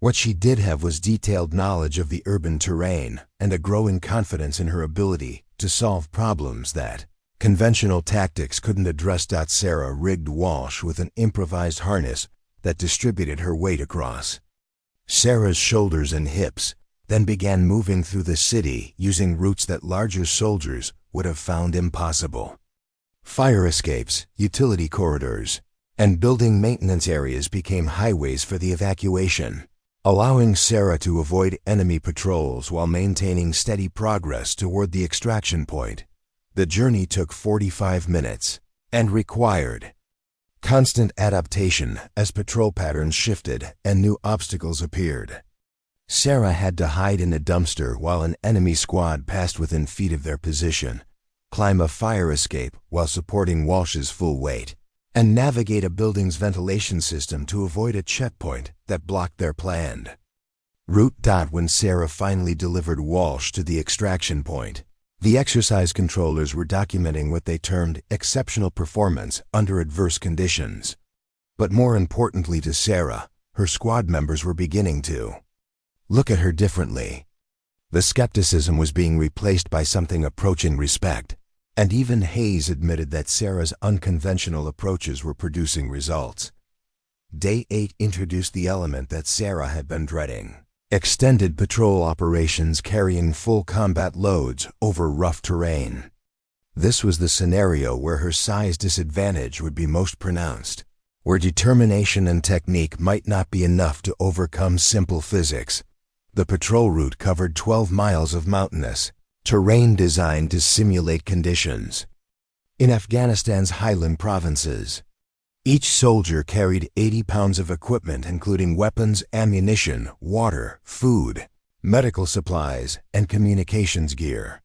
What she did have was detailed knowledge of the urban terrain and a growing confidence in her ability to solve problems that conventional tactics couldn't address. Sarah rigged Walsh with an improvised harness that distributed her weight across Sarah's shoulders and hips, then began moving through the city using routes that larger soldiers would have found impossible. Fire escapes, utility corridors, and building maintenance areas became highways for the evacuation, allowing Sarah to avoid enemy patrols while maintaining steady progress toward the extraction point. The journey took 45 minutes and required constant adaptation as patrol patterns shifted and new obstacles appeared. Sarah had to hide in a dumpster while an enemy squad passed within feet of their position, climb a fire escape while supporting Walsh's full weight, and navigate a building's ventilation system to avoid a checkpoint that blocked their planned route. When Sarah finally delivered Walsh to the extraction point, the exercise controllers were documenting what they termed exceptional performance under adverse conditions. But more importantly to Sarah, her squad members were beginning to look at her differently. The skepticism was being replaced by something approaching respect, and even Hayes admitted that Sarah's unconventional approaches were producing results. Day 8 introduced the element that Sarah had been dreading: extended patrol operations carrying full combat loads over rough terrain. This was the scenario where her size disadvantage would be most pronounced, where determination and technique might not be enough to overcome simple physics. The patrol route covered 12 miles of mountainous terrain designed to simulate conditions in Afghanistan's highland provinces. Each soldier carried 80 pounds of equipment including weapons, ammunition, water, food, medical supplies, and communications gear.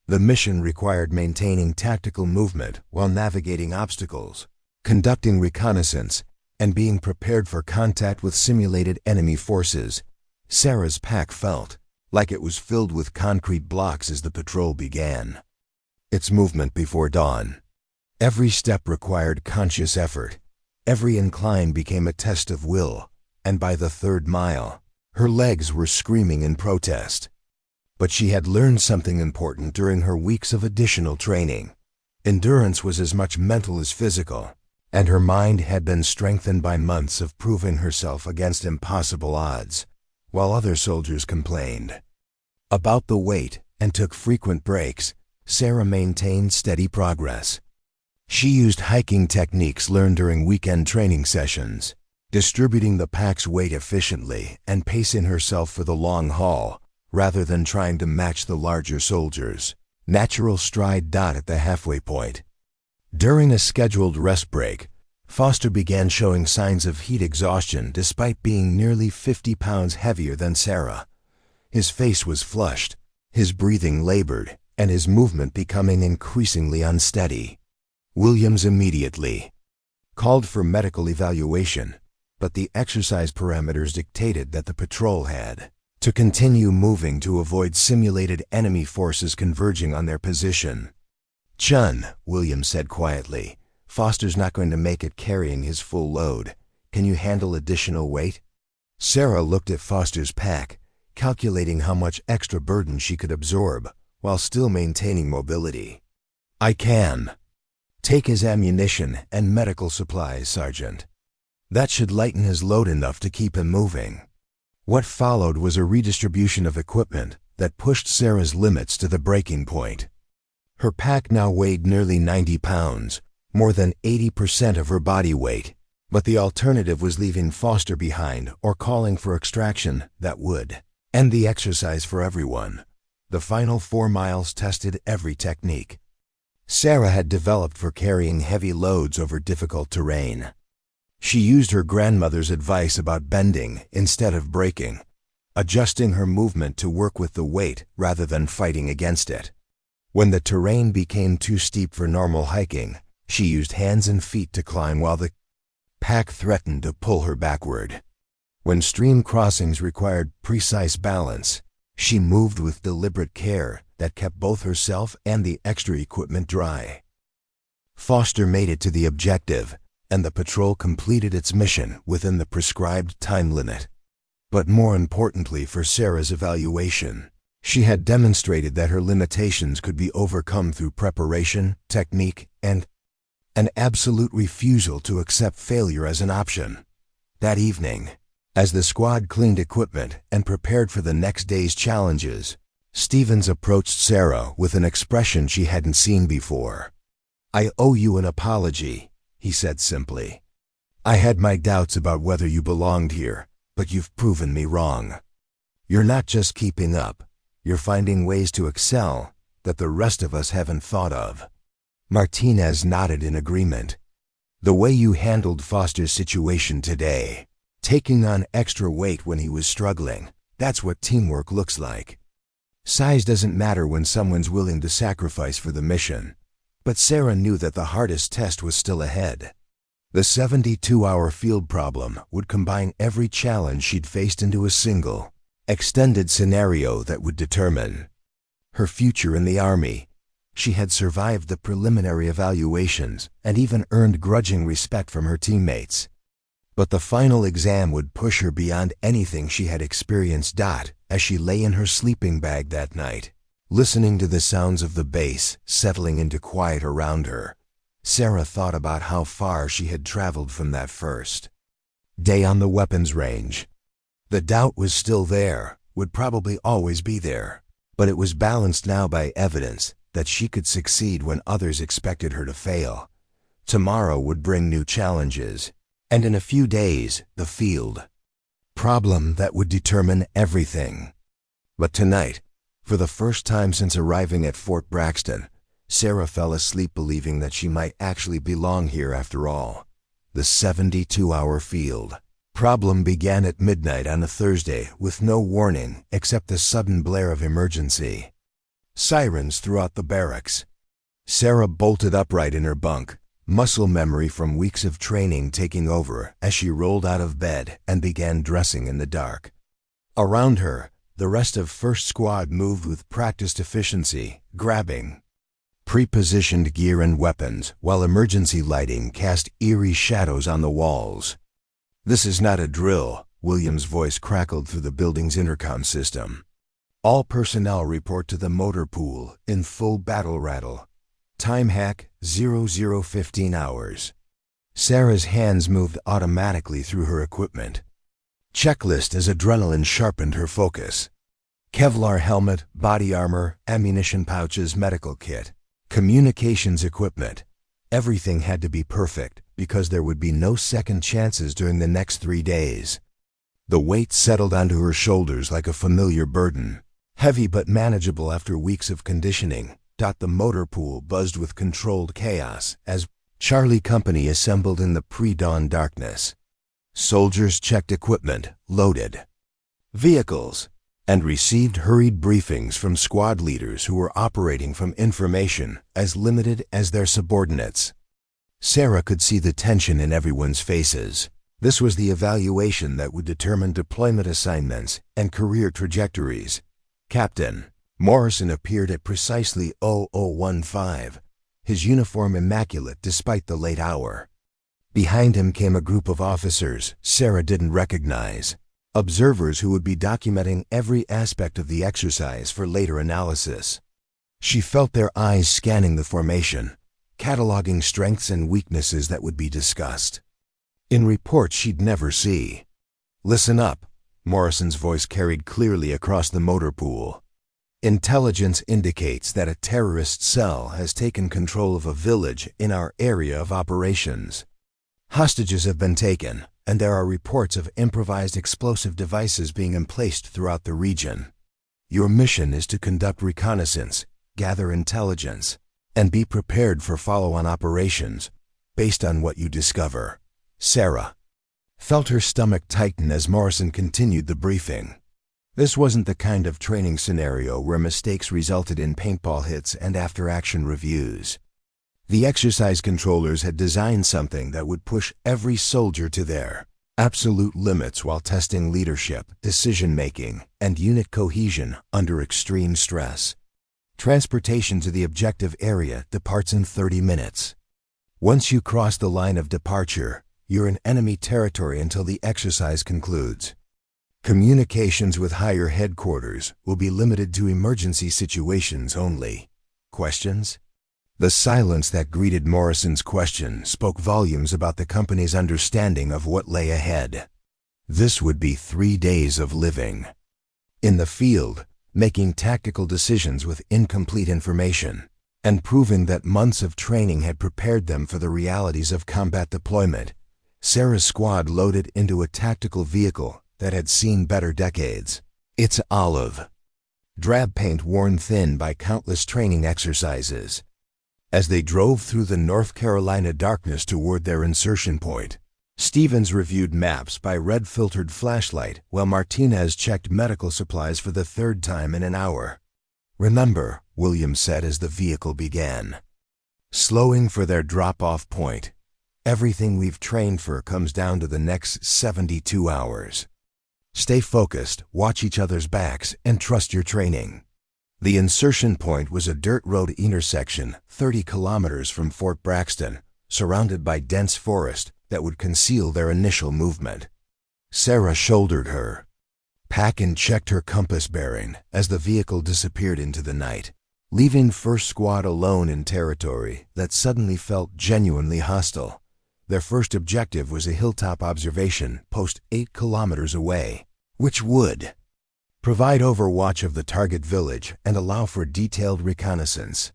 The mission required maintaining tactical movement while navigating obstacles, conducting reconnaissance, and being prepared for contact with simulated enemy forces. Sarah's pack felt like it was filled with concrete blocks as the patrol began its movement before dawn. Every step required conscious effort. Every incline became a test of will, and by the 3rd mile, her legs were screaming in protest. But she had learned something important during her weeks of additional training. Endurance was as much mental as physical, and her mind had been strengthened by months of proving herself against impossible odds. While other soldiers complained about the weight and took frequent breaks, Sarah maintained steady progress. She used hiking techniques learned during weekend training sessions, distributing the pack's weight efficiently and pacing herself for the long haul, rather than trying to match the larger soldiers' natural stride. At the halfway point, during a scheduled rest break, Foster began showing signs of heat exhaustion despite being nearly 50 pounds heavier than Sarah. His face was flushed, his breathing labored, and his movement becoming increasingly unsteady. Williams immediately called for medical evaluation, but the exercise parameters dictated that the patrol had to continue moving to avoid simulated enemy forces converging on their position. "Chun," Williams said quietly, "Foster's not going to make it carrying his full load. Can you handle additional weight?" Sarah looked at Foster's pack, calculating how much extra burden she could absorb while still maintaining mobility. "I can. Take his ammunition and medical supplies, Sergeant. That should lighten his load enough to keep him moving." What followed was a redistribution of equipment that pushed Sarah's limits to the breaking point. Her pack now weighed nearly 90 pounds, more than 80% of her body weight. But the alternative was leaving Foster behind or calling for extraction that would end the exercise for everyone. The final 4 miles tested every technique Sarah had developed for carrying heavy loads over difficult terrain. She used her grandmother's advice about bending instead of braking, adjusting her movement to work with the weight rather than fighting against it. When the terrain became too steep for normal hiking, she used hands and feet to climb while the pack threatened to pull her backward. When stream crossings required precise balance, she moved with deliberate care that kept both herself and the extra equipment dry. Foster made it to the objective, and the patrol completed its mission within the prescribed time limit. But more importantly for Sarah's evaluation, she had demonstrated that her limitations could be overcome through preparation, technique, and an absolute refusal to accept failure as an option. That evening, as the squad cleaned equipment and prepared for the next day's challenges, Stevens approached Sarah with an expression she hadn't seen before. "I owe you an apology," he said simply. "I had my doubts about whether you belonged here, but you've proven me wrong. You're not just keeping up, you're finding ways to excel that the rest of us haven't thought of." Martinez nodded in agreement. "The way you handled Foster's situation today, taking on extra weight when he was struggling, that's what teamwork looks like. Size doesn't matter when someone's willing to sacrifice for the mission." But Sarah knew that the hardest test was still ahead. The 72-hour field problem would combine every challenge she'd faced into a single, extended scenario that would determine her future in the Army. She had survived the preliminary evaluations and even earned grudging respect from her teammates. But the final exam would push her beyond anything she had experienced. As she lay in her sleeping bag that night, listening to the sounds of the base settling into quiet around her, Sarah thought about how far she had traveled from that first day on the weapons range. The doubt was still there, would probably always be there, but it was balanced now by evidence that she could succeed when others expected her to fail. Tomorrow would bring new challenges, and in a few days, the field problem that would determine everything. But tonight, for the first time since arriving at Fort Braxton, Sarah fell asleep believing that she might actually belong here after all. The 72-hour field problem began at midnight on a Thursday with no warning except the sudden blare of emergency sirens throughout the barracks. Sarah bolted upright in her bunk, muscle memory from weeks of training taking over as she rolled out of bed and began dressing in the dark. Around her, the rest of First Squad moved with practiced efficiency, grabbing pre-positioned gear and weapons, while emergency lighting cast eerie shadows on the walls. "This is not a drill," William's voice crackled through the building's intercom system. "All personnel report to the motor pool in full battle rattle. Time hack 0015 hours. Sarah's hands moved automatically through her equipment checklist as adrenaline sharpened her focus. Kevlar helmet, body armor, ammunition pouches, medical kit, communications equipment. Everything had to be perfect because there would be no second chances during the next 3 days. The weight settled onto her shoulders like a familiar burden, heavy but manageable after weeks of conditioning. The motor pool buzzed with controlled chaos as Charlie Company assembled in the pre-dawn darkness. Soldiers checked equipment, loaded vehicles, and received hurried briefings from squad leaders who were operating from information as limited as their subordinates. Sarah could see the tension in everyone's faces. This was the evaluation that would determine deployment assignments and career trajectories. Captain Morrison appeared at precisely 0015, his uniform immaculate despite the late hour. Behind him came a group of officers Sarah didn't recognize, observers who would be documenting every aspect of the exercise for later analysis. She felt their eyes scanning the formation, cataloging strengths and weaknesses that would be discussed in reports she'd never see. "Listen up," Morrison's voice carried clearly across the motor pool. "Intelligence indicates that a terrorist cell has taken control of a village in our area of operations. Hostages have been taken, and there are reports of improvised explosive devices being emplaced throughout the region. Your mission is to conduct reconnaissance, gather intelligence, and be prepared for follow-on operations based on what you discover. Sarah felt her stomach tighten as Morrison continued the briefing. This wasn't the kind of training scenario where mistakes resulted in paintball hits and after-action reviews. The exercise controllers had designed something that would push every soldier to their absolute limits while testing leadership, decision-making, and unit cohesion under extreme stress. Transportation to the objective area departs in 30 minutes. Once you cross the line of departure, you're in enemy territory until the exercise concludes. Communications with higher headquarters will be limited to emergency situations only. Questions? The silence that greeted Morrison's question spoke volumes about the company's understanding of what lay ahead. This would be 3 days of living in the field, making tactical decisions with incomplete information, and proving that months of training had prepared them for the realities of combat deployment. Sarah's squad loaded into a tactical vehicle that had seen better decades. Its olive drab paint worn thin by countless training exercises. As they drove through the North Carolina darkness toward their insertion point, Stevens reviewed maps by red-filtered flashlight while Martinez checked medical supplies for the 3rd time in an hour. "Remember," Williams said as the vehicle began, slowing for their drop-off point, "everything we've trained for comes down to the next 72 hours. Stay focused, watch each other's backs, and trust your training." The insertion point was a dirt road intersection 30 kilometers from Fort Braxton, surrounded by dense forest that would conceal their initial movement. Sarah shouldered her pack and checked her compass bearing as the vehicle disappeared into the night, leaving First Squad alone in territory that suddenly felt genuinely hostile. Their first objective was a hilltop observation post 8 kilometers away, which would provide overwatch of the target village and allow for detailed reconnaissance.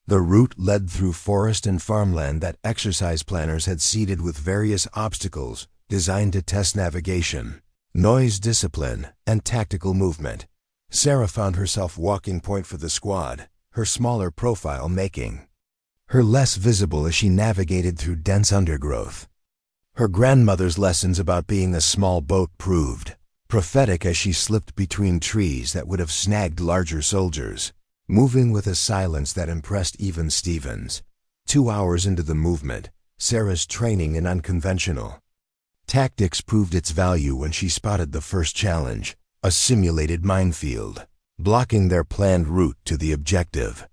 The route led through forest and farmland that exercise planners had seeded with various obstacles designed to test navigation, noise discipline, and tactical movement. Sarah found herself walking point for the squad, her smaller profile making her less visible as she navigated through dense undergrowth. Her grandmother's lessons about being a small boat proved prophetic as she slipped between trees that would have snagged larger soldiers, moving with a silence that impressed even Stevens. 2 hours into the movement, Sarah's training in unconventional tactics proved its value when she spotted the first challenge, a simulated minefield, blocking their planned route to the objective.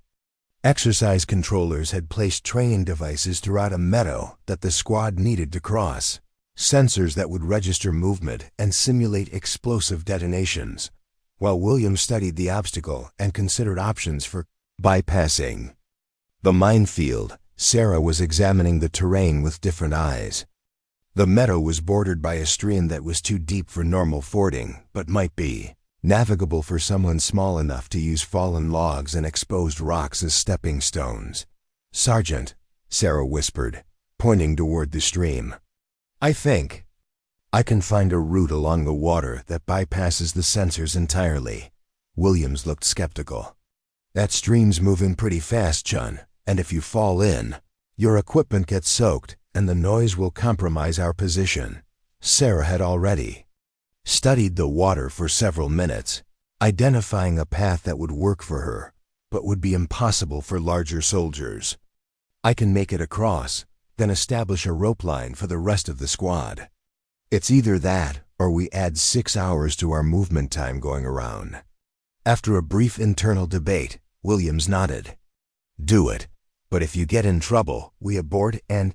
Exercise controllers had placed training devices throughout a meadow that the squad needed to cross, sensors that would register movement and simulate explosive detonations, while Williams studied the obstacle and considered options for bypassing the minefield. Sarah was examining the terrain with different eyes. The meadow was bordered by a stream that was too deep for normal fording, but might be navigable for someone small enough to use fallen logs and exposed rocks as stepping stones. "Sergeant," Sarah whispered, pointing toward the stream, "I think I can find a route along the water that bypasses the sensors entirely." Williams looked skeptical. "That stream's moving pretty fast, Chun, and if you fall in, your equipment gets soaked and the noise will compromise our position." Sarah had already studied the water for several minutes, identifying a path that would work for her, but would be impossible for larger soldiers. "I can make it across, then establish a rope line for the rest of the squad. It's either that, or we add 6 hours to our movement time going around." After a brief internal debate, Williams nodded. "Do it, but if you get in trouble, we abort and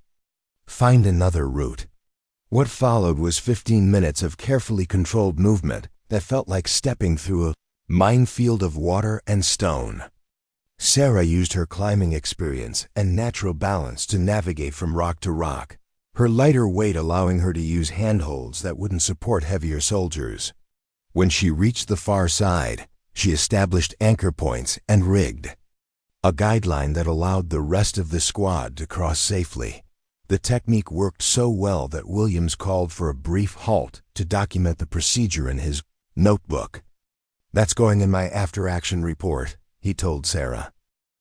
find another route." What followed was 15 minutes of carefully controlled movement that felt like stepping through a minefield of water and stone. Sarah used her climbing experience and natural balance to navigate from rock to rock, her lighter weight allowing her to use handholds that wouldn't support heavier soldiers. When she reached the far side, she established anchor points and rigged a guideline that allowed the rest of the squad to cross safely. The technique worked so well that Williams called for a brief halt to document the procedure in his notebook. "That's going in my after-action report," he told Sarah.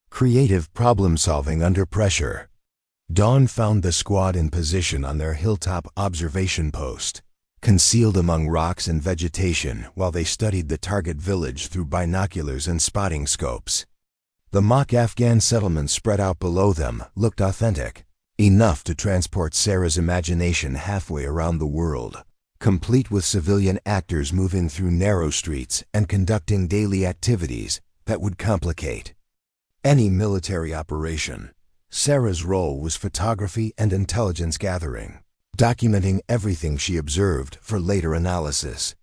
Creative problem-solving under pressure. Dawn found the squad in position on their hilltop observation post, concealed among rocks and vegetation while they studied the target village through binoculars and spotting scopes. The mock Afghan settlement spread out below them looked authentic, enough to transport Sarah's imagination halfway around the world, complete with civilian actors moving through narrow streets and conducting daily activities that would complicate any military operation. Sarah's role was photography and intelligence gathering, documenting everything she observed for later analysis.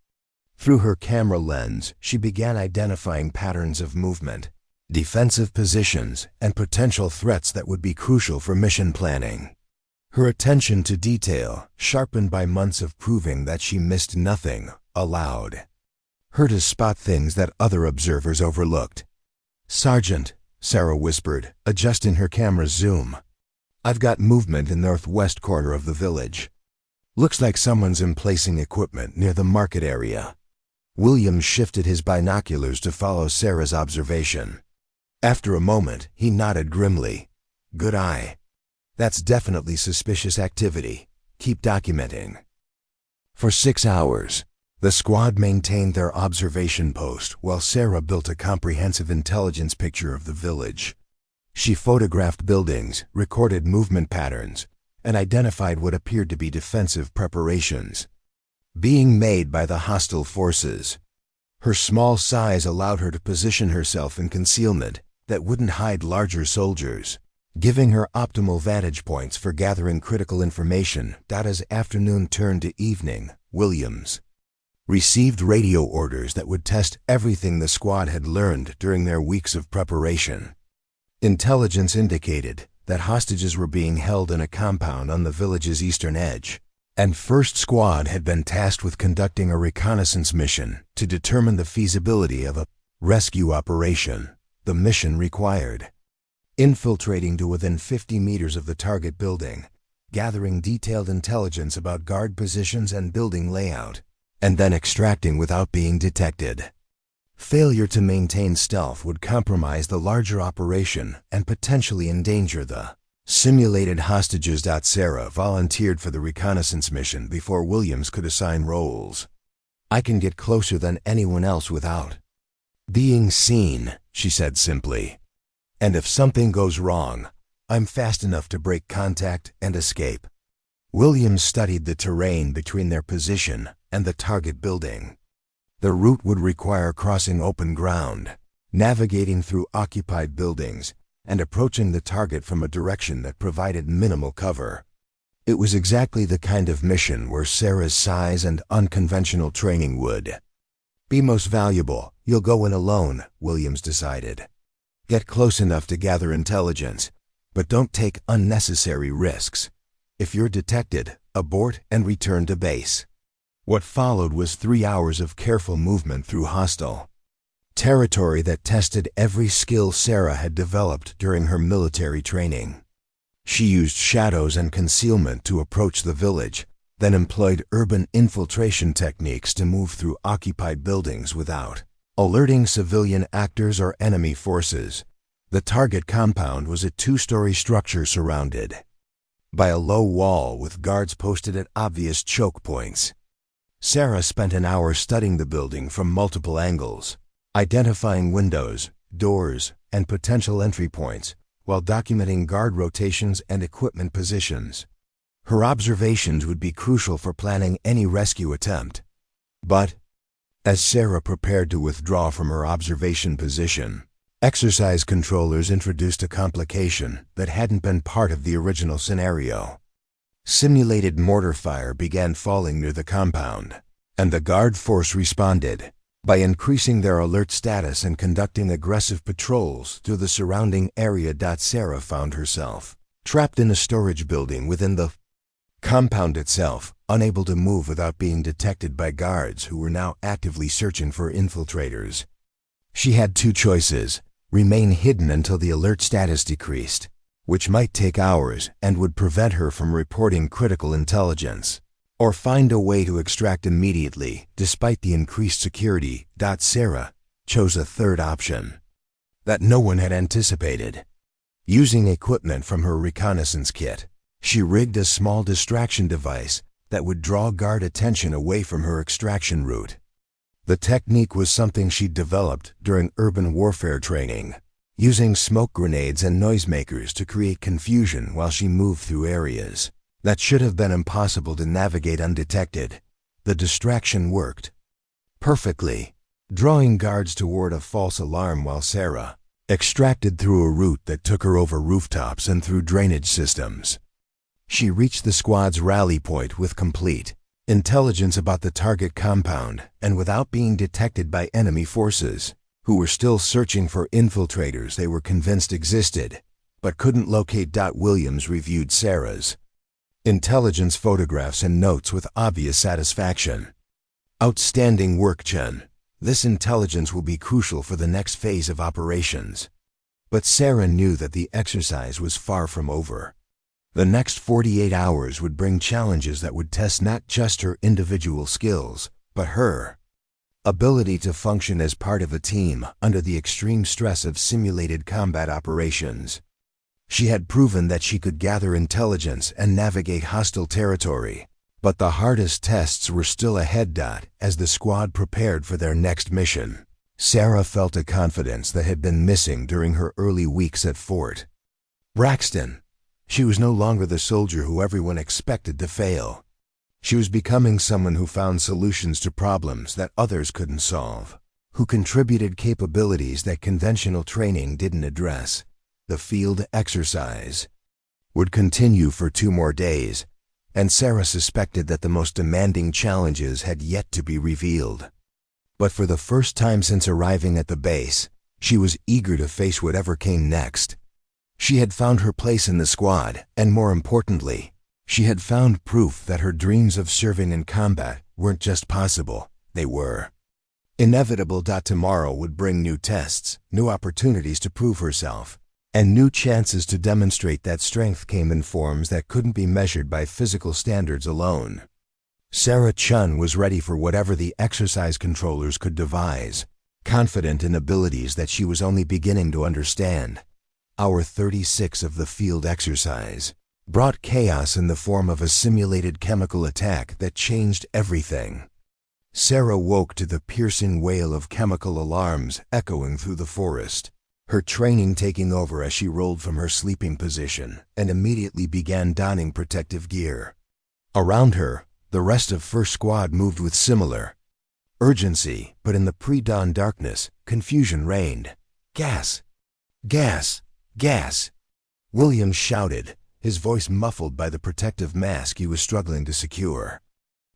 Through her camera lens, she began identifying patterns of movement, defensive positions, and potential threats that would be crucial for mission planning. Her attention to detail, sharpened by months of proving that she missed nothing, allowed her to spot things that other observers overlooked. "Sergeant," Sarah whispered, adjusting her camera's zoom, "I've got movement in the northwest corner of the village. Looks like someone's emplacing equipment near the market area." Williams shifted his binoculars to follow Sarah's observation. After a moment, he nodded grimly. "Good eye. That's definitely suspicious activity. Keep documenting." For 6 hours, the squad maintained their observation post while Sarah built a comprehensive intelligence picture of the village. She photographed buildings, recorded movement patterns, and identified what appeared to be defensive preparations being made by the hostile forces. Her small size allowed her to position herself in concealment that wouldn't hide larger soldiers, giving her optimal vantage points for gathering critical information. As afternoon turned to evening, Williams received radio orders that would test everything the squad had learned during their weeks of preparation. Intelligence indicated that hostages were being held in a compound on the village's eastern edge, and First Squad had been tasked with conducting a reconnaissance mission to determine the feasibility of a rescue operation. The mission required infiltrating to within 50 meters of the target building, gathering detailed intelligence about guard positions and building layout, and then extracting without being detected. Failure to maintain stealth would compromise the larger operation and potentially endanger the simulated hostages. Sarah volunteered for the reconnaissance mission before Williams could assign roles. "I can get closer than anyone else without being seen," she said simply. "And if something goes wrong, I'm fast enough to break contact and escape." Williams studied the terrain between their position and the target building. The route would require crossing open ground, navigating through occupied buildings, and approaching the target from a direction that provided minimal cover. It was exactly the kind of mission where Sarah's size and unconventional training would be most valuable. "You'll go in alone," Williams decided. "Get close enough to gather intelligence, but don't take unnecessary risks. If you're detected, abort and return to base." What followed was 3 hours of careful movement through hostile territory that tested every skill Sarah had developed during her military training. She used shadows and concealment to approach the village, then employed urban infiltration techniques to move through occupied buildings without alerting civilian actors or enemy forces. The target compound was a 2-story structure surrounded by a low wall with guards posted at obvious choke points. Sarah spent an hour studying the building from multiple angles, identifying windows, doors, and potential entry points, while documenting guard rotations and equipment positions. Her observations would be crucial for planning any rescue attempt. But as Sarah prepared to withdraw from her observation position, exercise controllers introduced a complication that hadn't been part of the original scenario. Simulated mortar fire began falling near the compound, and the guard force responded by increasing their alert status and conducting aggressive patrols through the surrounding area. Sarah found herself trapped in a storage building within the compound itself, unable to move without being detected by guards who were now actively searching for infiltrators. She had 2 choices: remain hidden until the alert status decreased, which might take hours and would prevent her from reporting critical intelligence, or find a way to extract immediately despite the increased security. Sarah chose a third option that no one had anticipated. Using equipment from her reconnaissance kit, she rigged a small distraction device that would draw guard attention away from her extraction route. The technique was something she'd developed during urban warfare training, using smoke grenades and noisemakers to create confusion while she moved through areas that should have been impossible to navigate undetected. The distraction worked perfectly, drawing guards toward a false alarm while Sarah extracted through a route that took her over rooftops and through drainage systems. She reached the squad's rally point with complete intelligence about the target compound and without being detected by enemy forces, who were still searching for infiltrators they were convinced existed, but couldn't locate. Williams reviewed Sarah's intelligence photographs and notes with obvious satisfaction. Outstanding work, Chen. This intelligence will be crucial for the next phase of operations. But Sarah knew that the exercise was far from over. The next 48 hours would bring challenges that would test not just her individual skills, but her ability to function as part of a team under the extreme stress of simulated combat operations. She had proven that she could gather intelligence and navigate hostile territory, but the hardest tests were still ahead. As the squad prepared for their next mission, Sarah felt a confidence that had been missing during her early weeks at Fort Braxton. She was no longer the soldier who everyone expected to fail. She was becoming someone who found solutions to problems that others couldn't solve, who contributed capabilities that conventional training didn't address. The field exercise would continue for 2 more days, and Sarah suspected that the most demanding challenges had yet to be revealed. But for the first time since arriving at the base, she was eager to face whatever came next. She had found her place in the squad, and more importantly, she had found proof that her dreams of serving in combat weren't just possible, they were inevitable. Tomorrow would bring new tests, new opportunities to prove herself, and new chances to demonstrate that strength came in forms that couldn't be measured by physical standards alone. Sarah Chun was ready for whatever the exercise controllers could devise, confident in abilities that she was only beginning to understand. Hour 36 of the field exercise brought chaos in the form of a simulated chemical attack that changed everything. Sarah woke to the piercing wail of chemical alarms echoing through the forest, her training taking over as she rolled from her sleeping position and immediately began donning protective gear. Around her, the rest of First Squad moved with similar urgency, but in the pre-dawn darkness, confusion reigned. Gas! Gas! Gas! Williams shouted, his voice muffled by the protective mask he was struggling to secure.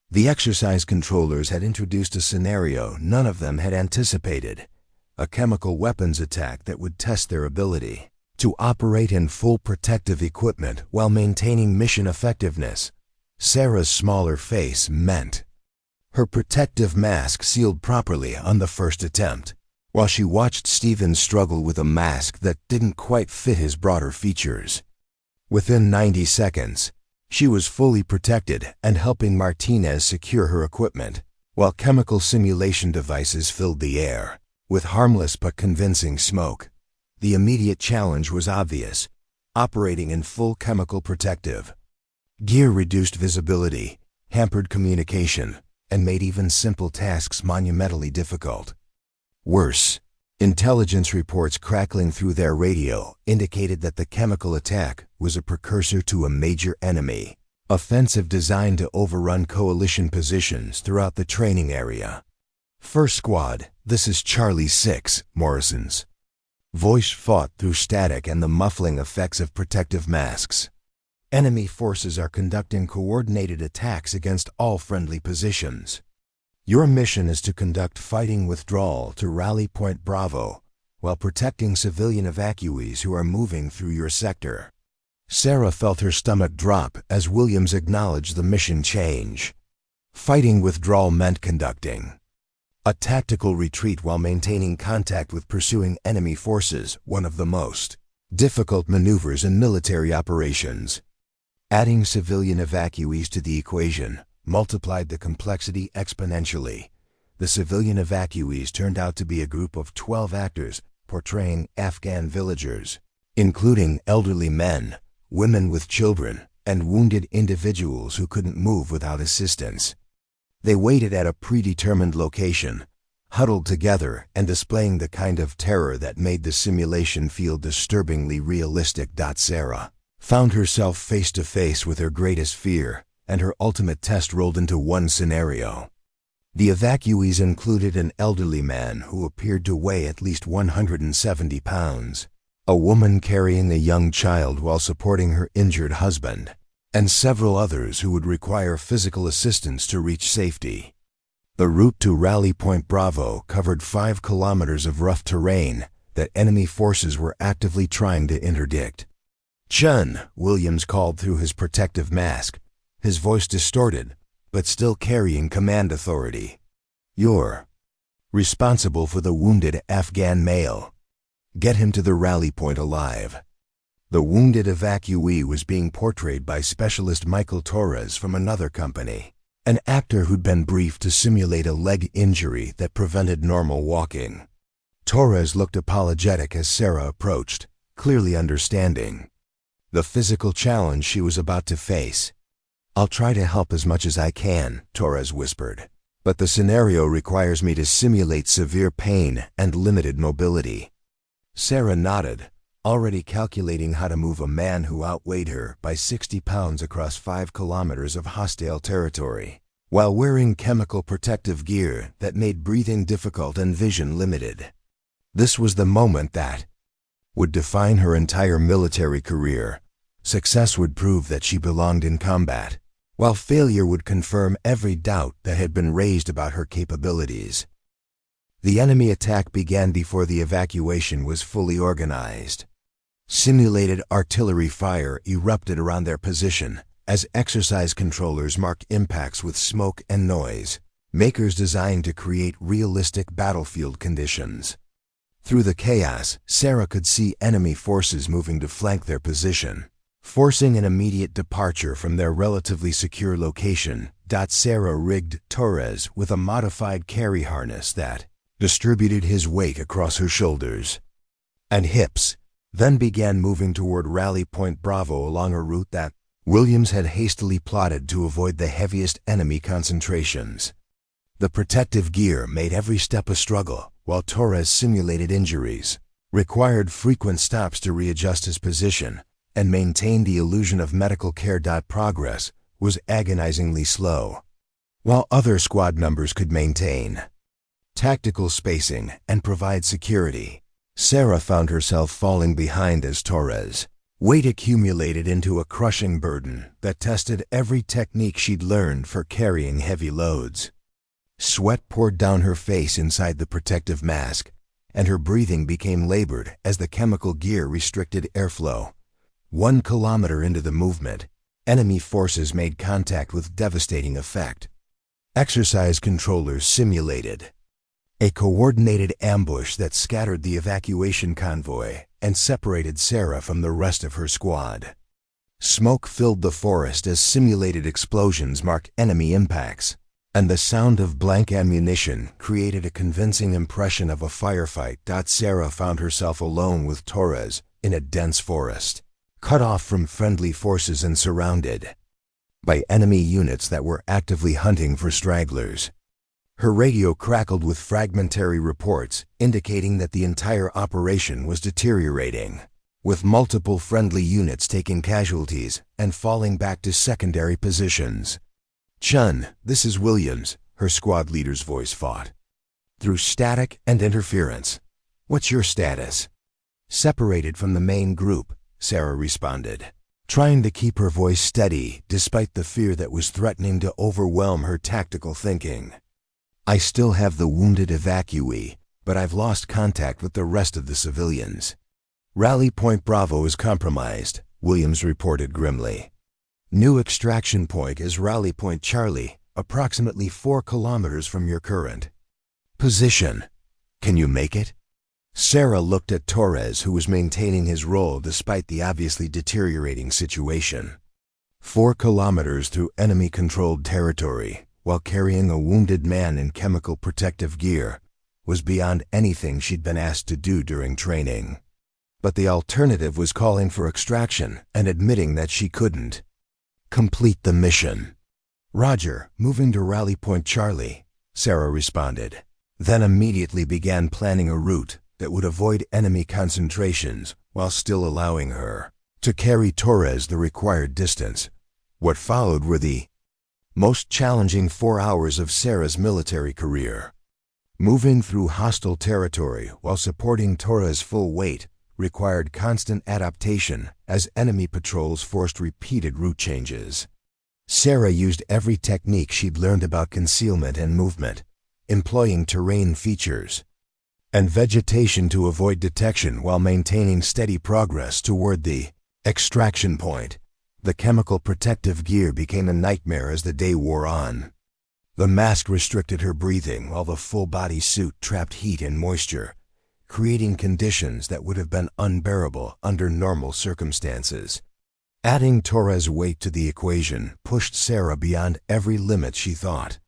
The exercise controllers had introduced a scenario none of them had anticipated, a chemical weapons attack that would test their ability to operate in full protective equipment while maintaining mission effectiveness. Sarah's smaller face meant her protective mask sealed properly on the first attempt, while she watched Steven struggle with a mask that didn't quite fit his broader features. Within 90 seconds, she was fully protected and helping Martinez secure her equipment, while chemical simulation devices filled the air with harmless but convincing smoke. The immediate challenge was obvious: operating in full chemical protective gear reduced visibility, hampered communication, and made even simple tasks monumentally difficult. Worse, intelligence reports crackling through their radio indicated that the chemical attack was a precursor to a major enemy offensive designed to overrun coalition positions throughout the training area. First Squad, this is Charlie 6, Morrison's voice fought through static and the muffling effects of protective masks. Enemy forces are conducting coordinated attacks against all friendly positions. Your mission is to conduct fighting withdrawal to Rally Point Bravo while protecting civilian evacuees who are moving through your sector. Sarah felt her stomach drop as Williams acknowledged the mission change. Fighting withdrawal meant conducting a tactical retreat while maintaining contact with pursuing enemy forces, one of the most difficult maneuvers and military operations. Adding civilian evacuees to the equation multiplied the complexity exponentially. The civilian evacuees turned out to be a group of 12 actors portraying Afghan villagers, including elderly men, women with children, and wounded individuals who couldn't move without assistance. They waited at a predetermined location, huddled together and displaying the kind of terror that made the simulation feel disturbingly realistic. Sarah found herself face to face with her greatest fear, and her ultimate test rolled into one scenario. The evacuees included an elderly man who appeared to weigh at least 170 pounds, a woman carrying a young child while supporting her injured husband, and several others who would require physical assistance to reach safety. The route to Rally Point Bravo covered 5 kilometers of rough terrain that enemy forces were actively trying to interdict. "Chun," Williams called through his protective mask, his voice distorted, but still carrying command authority. "You're responsible for the wounded Afghan male. Get him to the rally point alive." The wounded evacuee was being portrayed by specialist Michael Torres from another company, an actor who'd been briefed to simulate a leg injury that prevented normal walking. Torres looked apologetic as Sarah approached, clearly understanding the physical challenge she was about to face. "I'll try to help as much as I can," Torres whispered, "but the scenario requires me to simulate severe pain and limited mobility." Sarah nodded, already calculating how to move a man who outweighed her by 60 pounds across 5 kilometers of hostile territory, while wearing chemical protective gear that made breathing difficult and vision limited. This was the moment that would define her entire military career. Success would prove that she belonged in combat, while failure would confirm every doubt that had been raised about her capabilities. The enemy attack began before the evacuation was fully organized. Simulated artillery fire erupted around their position as exercise controllers marked impacts with smoke and noise, makers designed to create realistic battlefield conditions. Through the chaos, Sarah could see enemy forces moving to flank their position, forcing an immediate departure from their relatively secure location. Sarah rigged Torres with a modified carry harness that distributed his weight across her shoulders and hips, then began moving toward Rally Point Bravo along a route that Williams had hastily plotted to avoid the heaviest enemy concentrations. The protective gear made every step a struggle, while Torres simulated injuries, required frequent stops to readjust his position, and maintain the illusion of medical care. Progress was agonizingly slow, while other squad members could maintain tactical spacing and provide security. Sarah found herself falling behind as Torres' weight accumulated into a crushing burden that tested every technique she'd learned for carrying heavy loads. Sweat poured down her face inside the protective mask, and her breathing became labored as the chemical gear restricted airflow. 1 kilometer into the movement, enemy forces made contact with devastating effect. Exercise controllers simulated a coordinated ambush that scattered the evacuation convoy and separated Sarah from the rest of her squad. Smoke filled the forest as simulated explosions marked enemy impacts, and the sound of blank ammunition created a convincing impression of a firefight. Sarah found herself alone with Torres in a dense forest, cut off from friendly forces and surrounded by enemy units that were actively hunting for stragglers. Her radio crackled with fragmentary reports indicating that the entire operation was deteriorating, with multiple friendly units taking casualties and falling back to secondary positions. "Chun, this is Williams," her squad leader's voice fought through static and interference. "What's your status?" "Separated from the main group," Sarah responded, trying to keep her voice steady despite the fear that was threatening to overwhelm her tactical thinking. "I still have the wounded evacuee, but I've lost contact with the rest of the civilians." "Rally Point Bravo is compromised," Williams reported grimly. "New extraction point is Rally Point Charlie, approximately 4 kilometers from your current position. Can you make it?" Sarah looked at Torres, who was maintaining his role despite the obviously deteriorating situation. 4 kilometers through enemy-controlled territory, while carrying a wounded man in chemical protective gear, was beyond anything she'd been asked to do during training. But the alternative was calling for extraction and admitting that she couldn't complete the mission. "Roger, moving to Rally Point Charlie," Sarah responded, then immediately began planning a route that would avoid enemy concentrations while still allowing her to carry Torres the required distance. What followed were the most challenging 4 hours of Sarah's military career. Moving through hostile territory while supporting Torres' full weight required constant adaptation as enemy patrols forced repeated route changes. Sarah used every technique she'd learned about concealment and movement, employing terrain features and vegetation to avoid detection while maintaining steady progress toward the extraction point. The chemical protective gear became a nightmare as the day wore on. The mask restricted her breathing while the full-body suit trapped heat and moisture, creating conditions that would have been unbearable under normal circumstances. Adding Torres' weight to the equation pushed Sarah beyond every limit she thought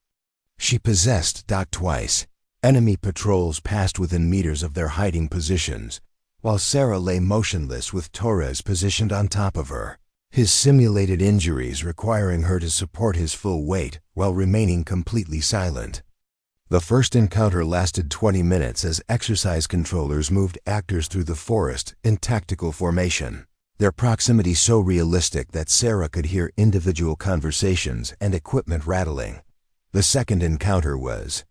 she possessed. Twice, enemy patrols passed within meters of their hiding positions, while Sarah lay motionless with Torres positioned on top of her, his simulated injuries requiring her to support his full weight while remaining completely silent. The first encounter lasted 20 minutes as exercise controllers moved actors through the forest in tactical formation, their proximity so realistic that Sarah could hear individual conversations and equipment rattling. The second encounter was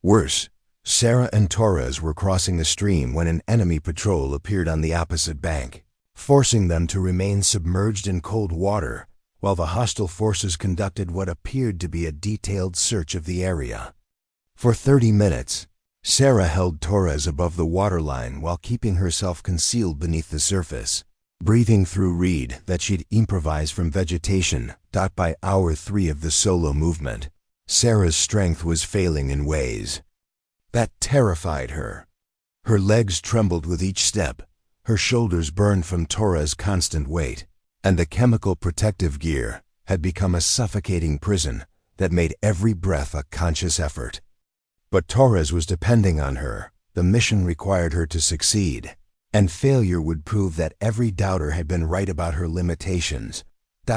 worse. Sarah and Torres were crossing a stream when an enemy patrol appeared on the opposite bank, forcing them to remain submerged in cold water while the hostile forces conducted what appeared to be a detailed search of the area. For 30 minutes, Sarah held Torres above the waterline while keeping herself concealed beneath the surface, breathing through reed that she'd improvised from vegetation. By hour 3 of the solo movement, Sarah's strength was failing in ways that terrified her. Her legs trembled with each step, her shoulders burned from Torres' constant weight, and the chemical protective gear had become a suffocating prison that made every breath a conscious effort. But Torres was depending on her. The mission required her to succeed, and failure would prove that every doubter had been right about her limitations.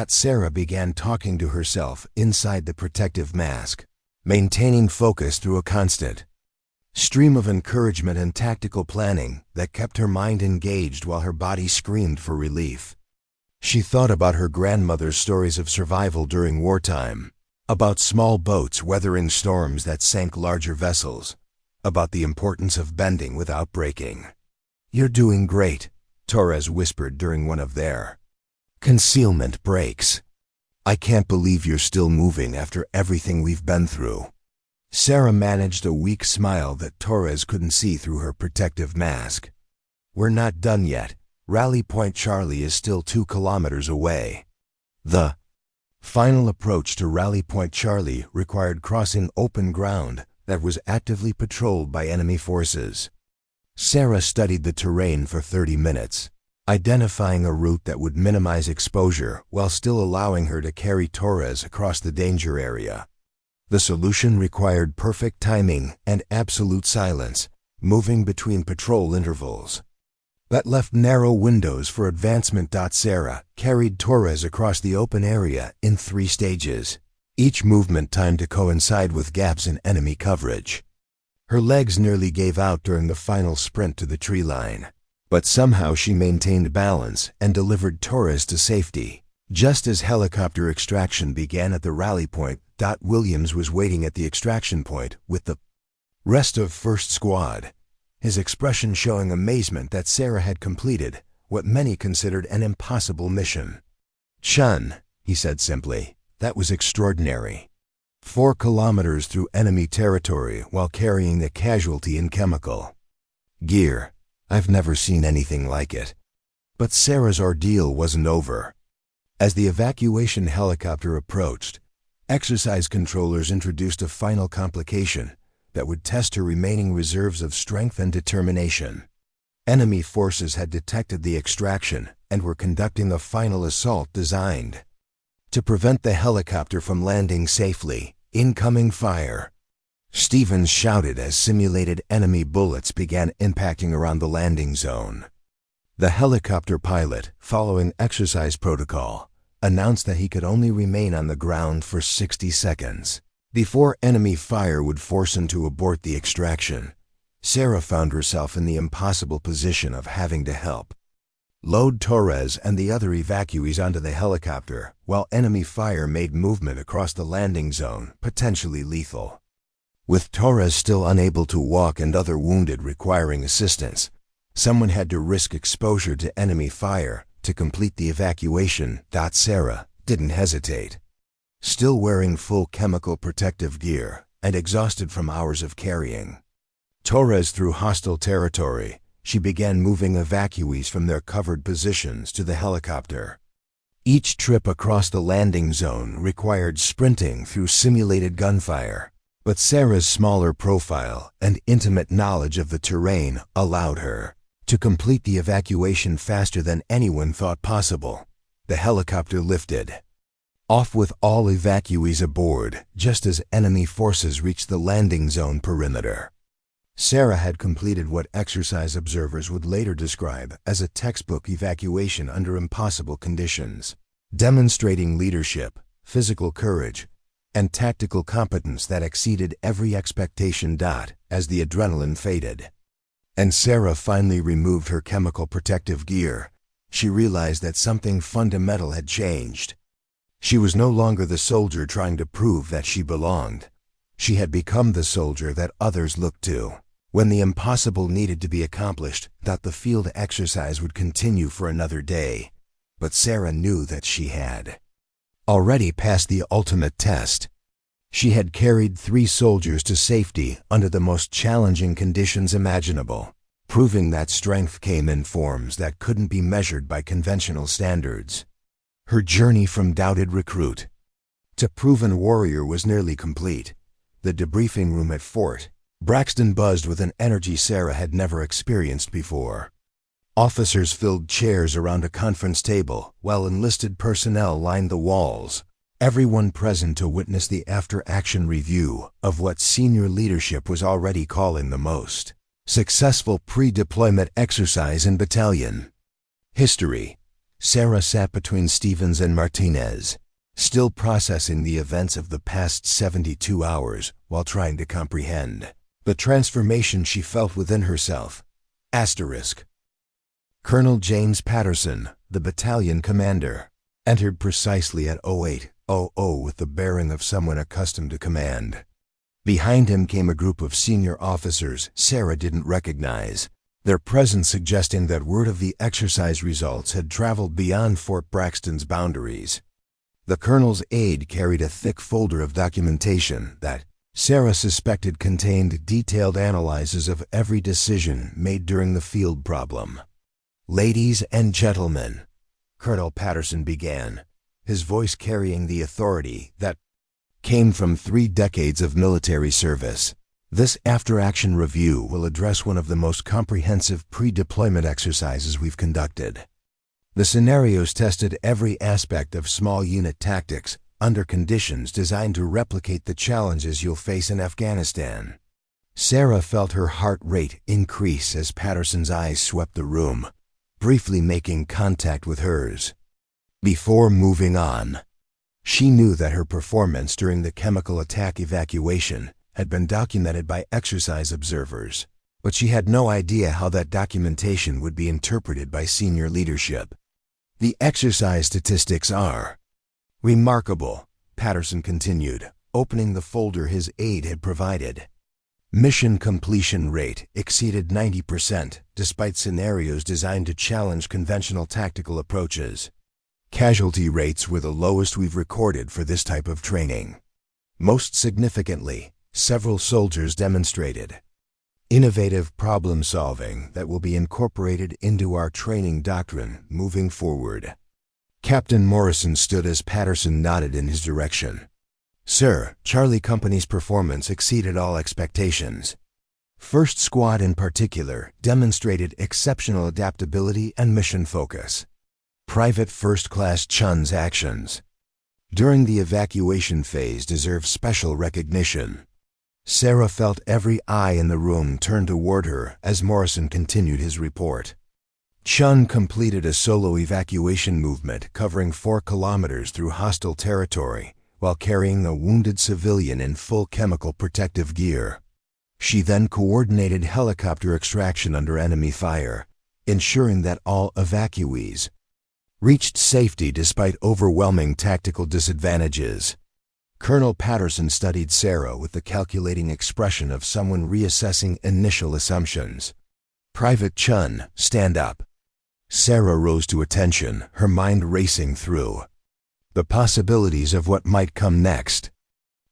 Sarah began talking to herself inside the protective mask, maintaining focus through a constant stream of encouragement and tactical planning that kept her mind engaged while her body screamed for relief. She thought about her grandmother's stories of survival during wartime, about small boats weathering storms that sank larger vessels, about the importance of bending without breaking. "You're doing great," Torres whispered during one of their concealment breaks. "I can't believe you're still moving after everything we've been through." Sarah managed a weak smile that Torres couldn't see through her protective mask. "We're not done yet. Rally Point Charlie is still 2 kilometers away." The final approach to Rally Point Charlie required crossing open ground that was actively patrolled by enemy forces. Sarah studied the terrain for 30 minutes, identifying a route that would minimize exposure while still allowing her to carry Torres across the danger area. The solution required perfect timing and absolute silence, moving between patrol intervals. That left narrow windows for advancement. Sarah carried Torres across the open area in 3 stages, each movement timed to coincide with gaps in enemy coverage. Her legs nearly gave out during the final sprint to the tree line, but somehow she maintained balance and delivered Torres to safety. Just as helicopter extraction began at the rally point, Williams was waiting at the extraction point with the rest of First Squad, his expression showing amazement that Sarah had completed what many considered an impossible mission. "Chun," he said simply, "that was extraordinary. 4 kilometers through enemy territory while carrying the casualty in chemical gear. I've never seen anything like it." But Sarah's ordeal wasn't over. As the evacuation helicopter approached, exercise controllers introduced a final complication that would test her remaining reserves of strength and determination. Enemy forces had detected the extraction and were conducting a final assault designed to prevent the helicopter from landing safely. Incoming fire! Stevens shouted as simulated enemy bullets began impacting around the landing zone. The helicopter pilot, following exercise protocol, announced that he could only remain on the ground for 60 seconds. Before enemy fire would force him to abort the extraction, Sarah found herself in the impossible position of having to help load Torres and the other evacuees onto the helicopter while enemy fire made movement across the landing zone potentially lethal. With Torres still unable to walk and other wounded requiring assistance, someone had to risk exposure to enemy fire to complete the evacuation. Sarah didn't hesitate. Still wearing full chemical protective gear and exhausted from hours of carrying Torres through hostile territory, she began moving evacuees from their covered positions to the helicopter. Each trip across the landing zone required sprinting through simulated gunfire, but Sarah's smaller profile and intimate knowledge of the terrain allowed her to complete the evacuation faster than anyone thought possible. The helicopter lifted off with all evacuees aboard just as enemy forces reached the landing zone perimeter. Sarah had completed what exercise observers would later describe as a textbook evacuation under impossible conditions, demonstrating leadership, physical courage, and tactical competence that exceeded every expectation. As the adrenaline faded, and Sarah finally removed her chemical protective gear, she realized that something fundamental had changed. She was no longer the soldier trying to prove that she belonged. She had become the soldier that others looked to when the impossible needed to be accomplished. The field exercise would continue for another day, but Sarah knew that she had already passed the ultimate test. She had carried 3 soldiers to safety under the most challenging conditions imaginable, proving that strength came in forms that couldn't be measured by conventional standards. Her journey from doubted recruit to proven warrior was nearly complete. The debriefing room at Fort Braxton buzzed with an energy Sarah had never experienced before. Officers filled chairs around a conference table, while enlisted personnel lined the walls, everyone present to witness the after-action review of what senior leadership was already calling the most successful pre-deployment exercise in battalion history. Sarah sat between Stevens and Martinez, still processing the events of the past 72 hours while trying to comprehend the transformation she felt within herself. Asterisk. Colonel James Patterson, the battalion commander, entered precisely at 08:00 with the bearing of someone accustomed to command. Behind him came a group of senior officers Sarah didn't recognize, their presence suggesting that word of the exercise results had traveled beyond Fort Braxton's boundaries. The colonel's aide carried a thick folder of documentation that Sarah suspected contained detailed analyses of every decision made during the field problem. "Ladies and gentlemen," Colonel Patterson began, his voice carrying the authority that came from 3 decades of military service. "This after-action review will address one of the most comprehensive pre-deployment exercises we've conducted. The scenarios tested every aspect of small unit tactics under conditions designed to replicate the challenges you'll face in Afghanistan." Sarah felt her heart rate increase as Patterson's eyes swept the room, briefly making contact with hers. Before moving on, she knew that her performance during the chemical attack evacuation had been documented by exercise observers, but she had no idea how that documentation would be interpreted by senior leadership. "The exercise statistics are remarkable," Patterson continued, opening the folder his aide had provided. "Mission completion rate exceeded 90% despite scenarios designed to challenge conventional tactical approaches. Casualty rates were the lowest we've recorded for this type of training. Most significantly, several soldiers demonstrated innovative problem solving that will be incorporated into our training doctrine moving forward." Captain Morrison stood as Patterson nodded in his direction. "Sir, Charlie Company's performance exceeded all expectations." First Squad in particular demonstrated exceptional adaptability and mission focus. Private First Class Chun's actions during the evacuation phase deserve special recognition. Sarah felt every eye in the room turn toward her as Morrison continued his report. Chun completed a solo evacuation movement covering 4 kilometers through hostile territory while carrying a wounded civilian in full chemical protective gear. She then coordinated helicopter extraction under enemy fire, ensuring that all evacuees reached safety despite overwhelming tactical disadvantages. Colonel Patterson studied Sarah with the calculating expression of someone reassessing initial assumptions. Private Chun, stand up. Sarah rose to attention, her mind racing through the possibilities of what might come next.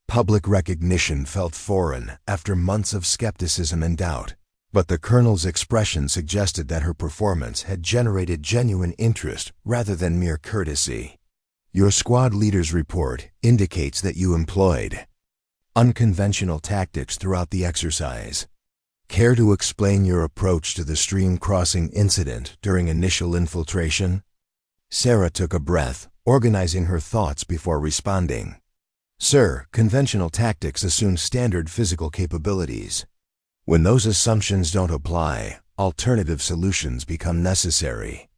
Public recognition felt foreign after months of skepticism and doubt, but the colonel's expression suggested that her performance had generated genuine interest rather than mere courtesy. Your squad leader's report indicates that you employed unconventional tactics throughout the exercise. Care to explain your approach to the stream crossing incident during initial infiltration? Sarah took a breath, organizing her thoughts before responding. Sir, conventional tactics assume standard physical capabilities. When those assumptions don't apply, alternative solutions become necessary.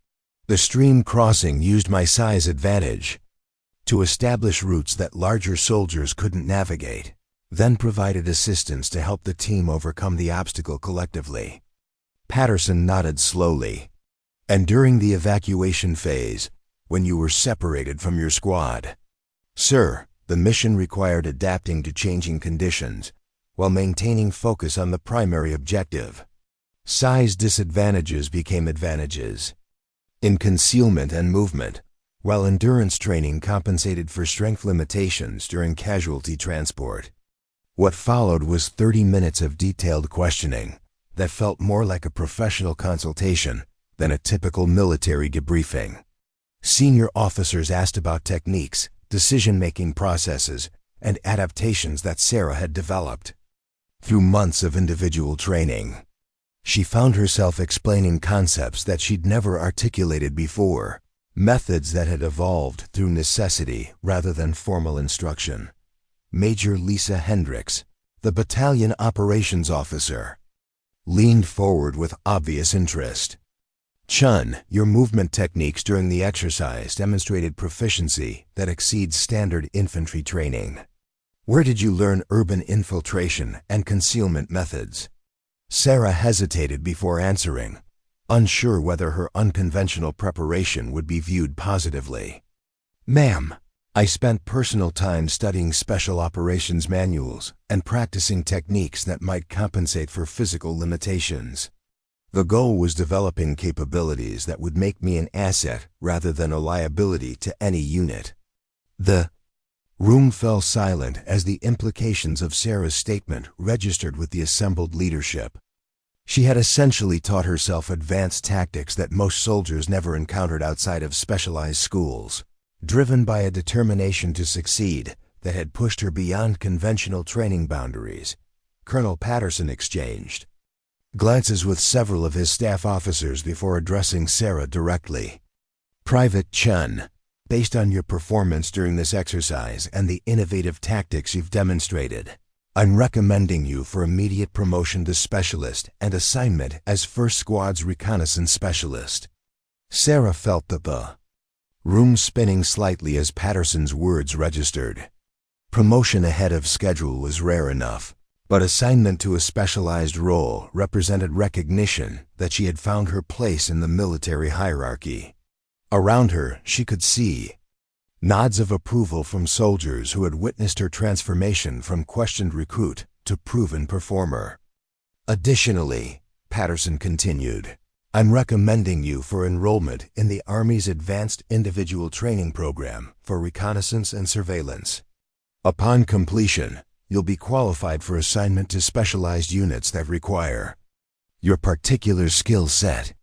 The stream crossing used my size advantage to establish routes that larger soldiers couldn't navigate, then provided assistance to help the team overcome the obstacle collectively. Patterson nodded slowly. And during the evacuation phase, when you were separated from your squad? Sir, the mission required adapting to changing conditions while maintaining focus on the primary objective. Size disadvantages became advantages in concealment and movement, while endurance training compensated for strength limitations during casualty transport. What followed was 30 minutes of detailed questioning that felt more like a professional consultation than a typical military debriefing. Senior officers asked about techniques, decision-making processes, and adaptations that Sarah had developed. Through months of individual training, she found herself explaining concepts that she'd never articulated before, methods that had evolved through necessity rather than formal instruction. Major Lisa Hendricks, the battalion operations officer, leaned forward with obvious interest. Chun, your movement techniques during the exercise demonstrated proficiency that exceeds standard infantry training. Where did you learn urban infiltration and concealment methods? Sarah hesitated before answering, unsure whether her unconventional preparation would be viewed positively. Ma'am, I spent personal time studying special operations manuals and practicing techniques that might compensate for physical limitations. The goal was developing capabilities that would make me an asset rather than a liability to any unit. The room fell silent as the implications of Sarah's statement registered with the assembled leadership. She had essentially taught herself advanced tactics that most soldiers never encountered outside of specialized schools, driven by a determination to succeed that had pushed her beyond conventional training boundaries. Colonel Patterson exchanged glances with several of his staff officers before addressing Sarah directly. Private Chun, based on your performance during this exercise and the innovative tactics you've demonstrated, I'm recommending you for immediate promotion to specialist and assignment as First Squad's reconnaissance specialist. Sarah felt the room spinning slightly as Patterson's words registered. Promotion ahead of schedule was rare enough, but assignment to a specialized role represented recognition that she had found her place in the military hierarchy. Around her, she could see nods of approval from soldiers who had witnessed her transformation from questioned recruit to proven performer. Additionally, Patterson continued, I'm recommending you for enrollment in the Army's Advanced Individual Training Program for Reconnaissance and Surveillance. Upon completion, you'll be qualified for assignment to specialized units that require your particular skill set.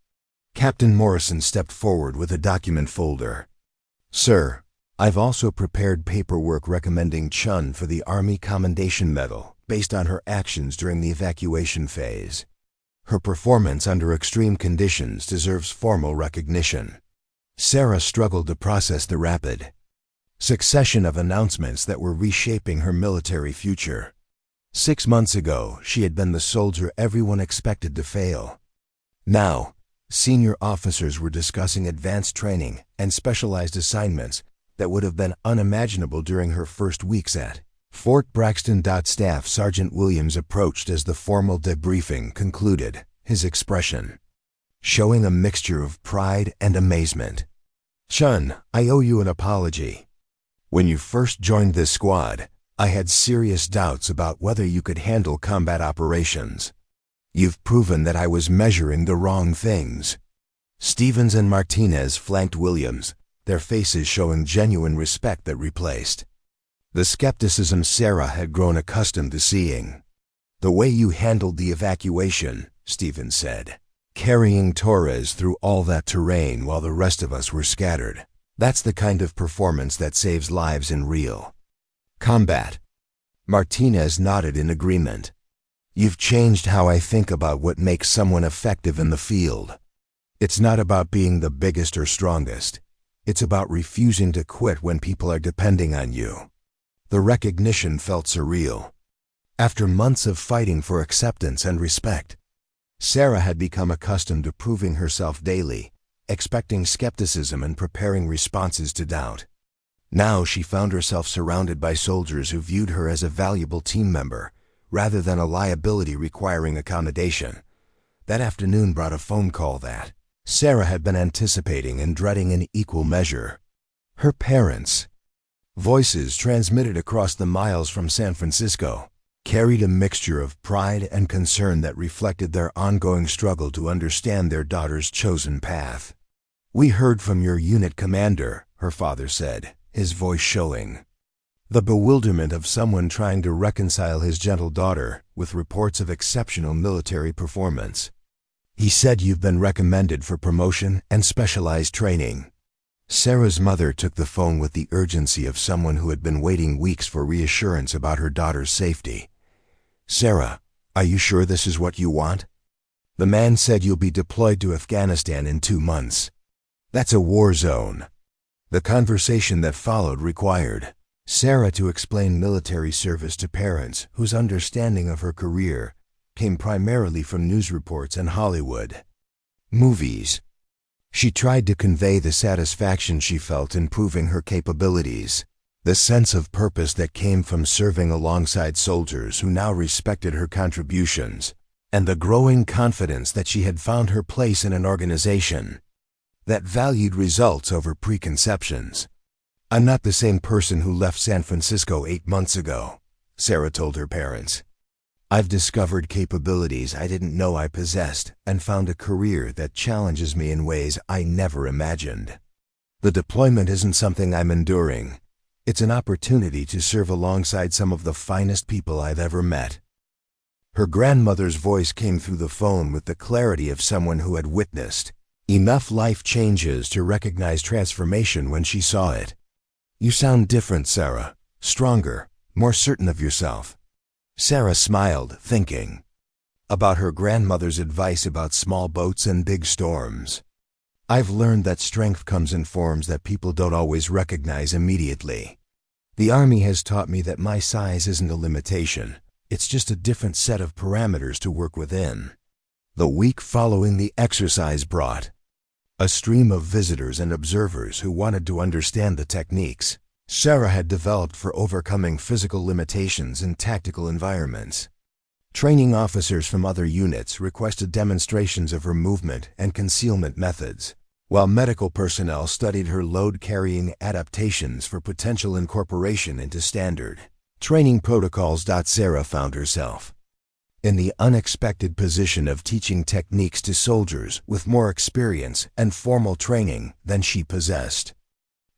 Captain Morrison stepped forward with a document folder. Sir, I've also prepared paperwork recommending Chun for the Army Commendation Medal based on her actions during the evacuation phase. Her performance under extreme conditions deserves formal recognition. Sarah struggled to process the rapid succession of announcements that were reshaping her military future. 6 months ago, she had been the soldier everyone expected to fail. Now, senior officers were discussing advanced training and specialized assignments that would have been unimaginable during her first weeks at Fort Braxton. Staff Sergeant Williams approached as the formal debriefing concluded, his expression showing a mixture of pride and amazement. "Chun, I owe you an apology. When you first joined this squad, I had serious doubts about whether you could handle combat operations. You've proven that I was measuring the wrong things." Stevens and Martinez flanked Williams, their faces showing genuine respect that replaced the skepticism Sarah had grown accustomed to seeing. "The way you handled the evacuation," Stevens said, "carrying Torres through all that terrain while the rest of us were scattered, that's the kind of performance that saves lives in real combat." Martinez nodded in agreement. "You've changed how I think about what makes someone effective in the field. It's not about being the biggest or strongest. It's about refusing to quit when people are depending on you." The recognition felt surreal. After months of fighting for acceptance and respect, Sarah had become accustomed to proving herself daily, expecting skepticism and preparing responses to doubt. Now she found herself surrounded by soldiers who viewed her as a valuable team member, rather than a liability requiring accommodation. That afternoon brought a phone call that Sarah had been anticipating and dreading in equal measure. Her parents' voices, transmitted across the miles from San Francisco, carried a mixture of pride and concern that reflected their ongoing struggle to understand their daughter's chosen path. "We heard from your unit commander," her father said, his voice showing the bewilderment of someone trying to reconcile his gentle daughter with reports of exceptional military performance. "He said you've been recommended for promotion and specialized training." Sarah's mother took the phone with the urgency of someone who had been waiting weeks for reassurance about her daughter's safety. "Sarah, are you sure this is what you want? The man said you'll be deployed to Afghanistan in 2 months. That's a war zone." The conversation that followed required Sarah to explain military service to parents whose understanding of her career came primarily from news reports and Hollywood movies. She tried to convey the satisfaction she felt in proving her capabilities, the sense of purpose that came from serving alongside soldiers who now respected her contributions, and the growing confidence that she had found her place in an organization that valued results over preconceptions. "I'm not the same person who left San Francisco 8 months ago," Sarah told her parents. "I've discovered capabilities I didn't know I possessed and found a career that challenges me in ways I never imagined. The deployment isn't something I'm enduring. It's an opportunity to serve alongside some of the finest people I've ever met." Her grandmother's voice came through the phone with the clarity of someone who had witnessed enough life changes to recognize transformation when she saw it. "You sound different, Sarah. Stronger, more certain of yourself." Sarah smiled, thinking about her grandmother's advice about small boats and big storms. "I've learned that strength comes in forms that people don't always recognize immediately. The Army has taught me that my size isn't a limitation. It's just a different set of parameters to work within." The week following the exercise brought a stream of visitors and observers who wanted to understand the techniques Sarah had developed for overcoming physical limitations in tactical environments. Training officers from other units requested demonstrations of her movement and concealment methods, while medical personnel studied her load-carrying adaptations for potential incorporation into standard training protocols. Sarah found herself in the unexpected position of teaching techniques to soldiers with more experience and formal training than she possessed.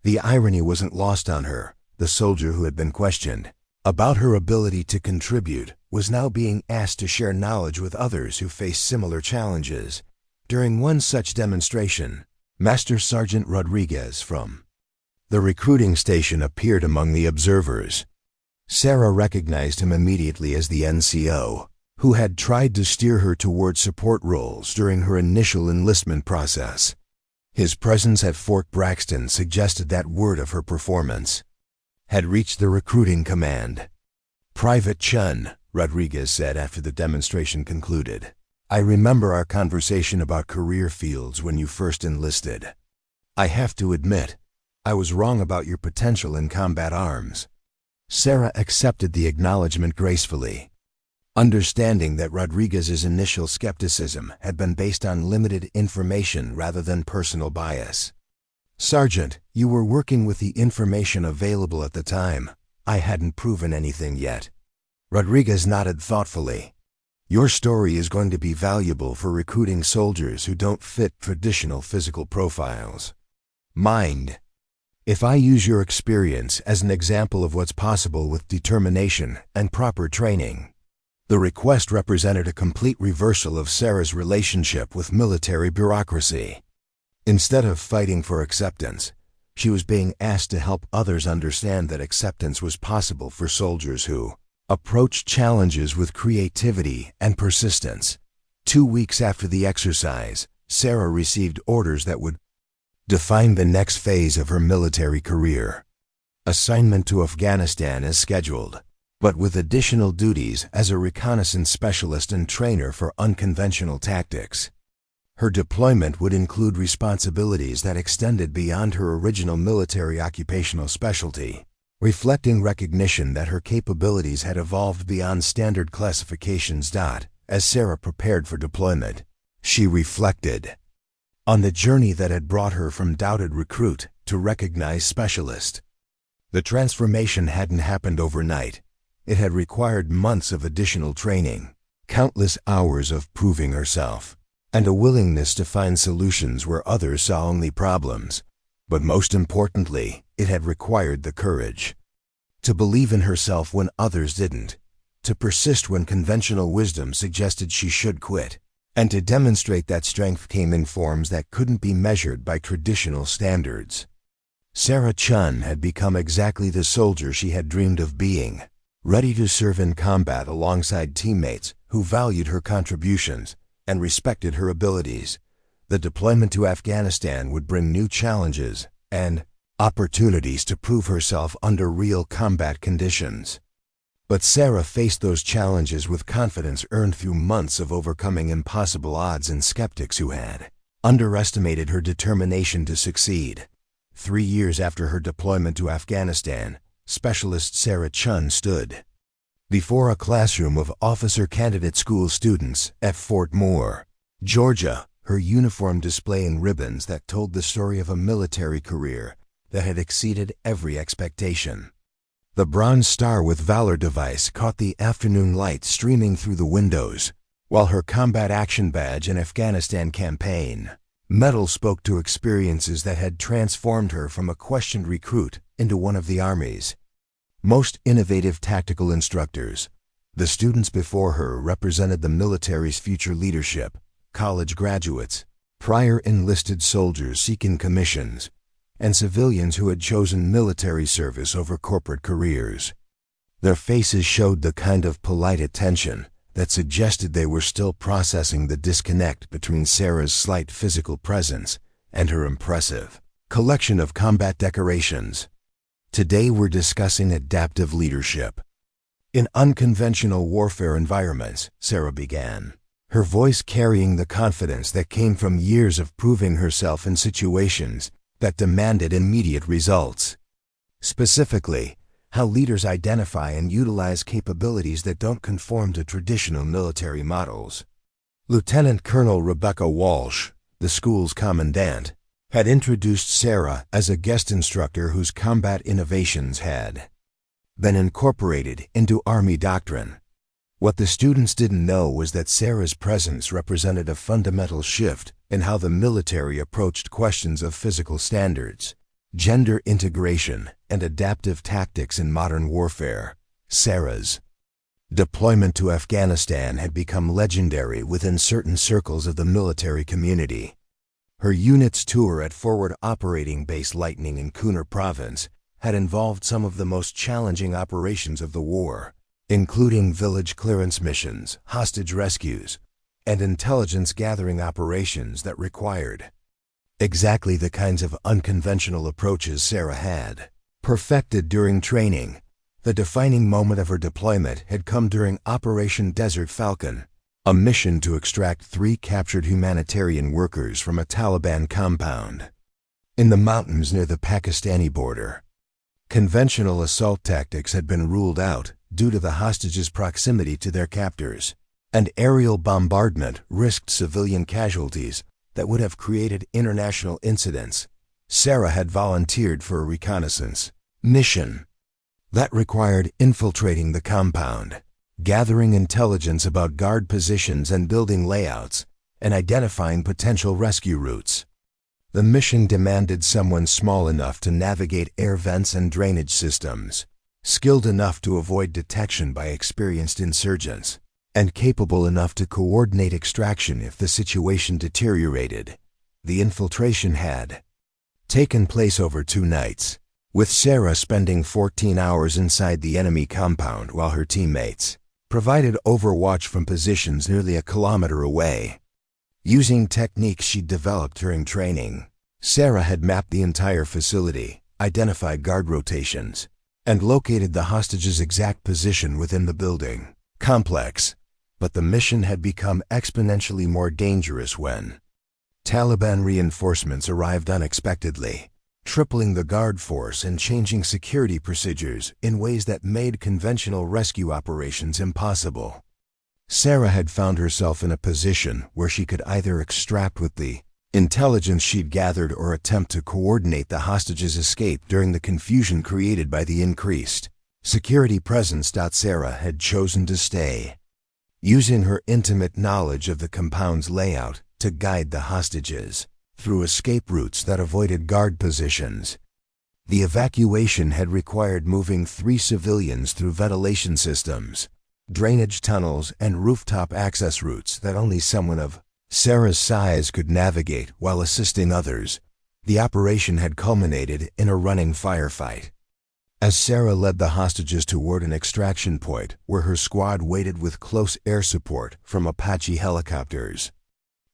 The irony wasn't lost on her. The soldier who had been questioned about her ability to contribute was now being asked to share knowledge with others who faced similar challenges. During one such demonstration, Master Sergeant Rodriguez from the recruiting station appeared among the observers. Sarah recognized him immediately as the NCO, who had tried to steer her toward support roles during her initial enlistment process. His presence at Fort Braxton suggested that word of her performance had reached the recruiting command. "Private Chun," Rodriguez said after the demonstration concluded, "I remember our conversation about career fields when you first enlisted. I have to admit, I was wrong about your potential in combat arms." Sarah accepted the acknowledgement gracefully, understanding that Rodriguez's initial skepticism had been based on limited information rather than personal bias. "Sergeant, you were working with the information available at the time. I hadn't proven anything yet." Rodriguez nodded thoughtfully. "Your story is going to be valuable for recruiting soldiers who don't fit traditional physical profiles. Mind if I use your experience as an example of what's possible with determination and proper training?" The request represented a complete reversal of Sarah's relationship with military bureaucracy. Instead of fighting for acceptance, she was being asked to help others understand that acceptance was possible for soldiers who approached challenges with creativity and persistence. 2 weeks after the exercise, Sarah received orders that would define the next phase of her military career. Assignment to Afghanistan as scheduled, but with additional duties as a reconnaissance specialist and trainer for unconventional tactics. Her deployment would include responsibilities that extended beyond her original military occupational specialty, reflecting recognition that her capabilities had evolved beyond standard classifications. As Sarah prepared for deployment, she reflected on the journey that had brought her from doubted recruit to recognized specialist. The transformation hadn't happened overnight. It had required months of additional training, countless hours of proving herself, and a willingness to find solutions where others saw only problems. But most importantly, it had required the courage to believe in herself when others didn't, to persist when conventional wisdom suggested she should quit, and to demonstrate that strength came in forms that couldn't be measured by traditional standards. Sarah Chun had become exactly the soldier she had dreamed of being, ready to serve in combat alongside teammates who valued her contributions and respected her abilities. The deployment to Afghanistan would bring new challenges and opportunities to prove herself under real combat conditions. But Sarah faced those challenges with confidence earned through months of overcoming impossible odds and skeptics who had underestimated her determination to succeed. 3 years after her deployment to Afghanistan, Specialist Sarah Chun stood before a classroom of officer candidate school students at Fort Moore, Georgia, her uniform displaying ribbons that told the story of a military career that had exceeded every expectation. The Bronze Star with Valor device caught the afternoon light streaming through the windows, while her Combat Action Badge and Afghanistan campaign medal spoke to experiences that had transformed her from a questioned recruit into one of the Army's most innovative tactical instructors. The students before her represented the military's future leadership, college graduates, prior enlisted soldiers seeking commissions, and civilians who had chosen military service over corporate careers. Their faces showed the kind of polite attention that suggested they were still processing the disconnect between Sarah's slight physical presence and her impressive collection of combat decorations. Today we're discussing adaptive leadership. In unconventional warfare environments, Sarah began, her voice carrying the confidence that came from years of proving herself in situations that demanded immediate results. Specifically, how leaders identify and utilize capabilities that don't conform to traditional military models. Lieutenant Colonel Rebecca Walsh, the school's commandant, had introduced Sarah as a guest instructor whose combat innovations had been incorporated into Army doctrine. What the students didn't know was that Sarah's presence represented a fundamental shift in how the military approached questions of physical standards, gender integration, and adaptive tactics in modern warfare. Sarah's deployment to Afghanistan had become legendary within certain circles of the military community. Her unit's tour at Forward Operating Base Lightning in Kunar Province had involved some of the most challenging operations of the war, including village clearance missions, hostage rescues, and intelligence-gathering operations that required exactly the kinds of unconventional approaches Sarah had perfected during training. The defining moment of her deployment had come during Operation Desert Falcon, a mission to extract 3 captured humanitarian workers from a Taliban compound in the mountains near the Pakistani border. Conventional assault tactics had been ruled out due to the hostages' proximity to their captors, and aerial bombardment risked civilian casualties that would have created international incidents. Sarah had volunteered for a reconnaissance mission that required infiltrating the compound, gathering intelligence about guard positions and building layouts, and identifying potential rescue routes. The mission demanded someone small enough to navigate air vents and drainage systems, skilled enough to avoid detection by experienced insurgents, and capable enough to coordinate extraction if the situation deteriorated. The infiltration had taken place over 2 nights, with Sarah spending 14 hours inside the enemy compound while her teammates provided overwatch from positions nearly a kilometer away. Using techniques she'd developed during training, Sarah had mapped the entire facility, identified guard rotations, and located the hostages' exact position within the building complex. But the mission had become exponentially more dangerous when Taliban reinforcements arrived unexpectedly, tripling the guard force and changing security procedures in ways that made conventional rescue operations impossible. Sarah had found herself in a position where she could either extract with the intelligence she'd gathered or attempt to coordinate the hostages' escape during the confusion created by the increased security presence. Sarah had chosen to stay, using her intimate knowledge of the compound's layout to guide the hostages through escape routes that avoided guard positions. The evacuation had required moving 3 civilians through ventilation systems, drainage tunnels, and rooftop access routes that only someone of Sarah's size could navigate while assisting others. The operation had culminated in a running firefight, as Sarah led the hostages toward an extraction point where her squad waited with close air support from Apache helicopters.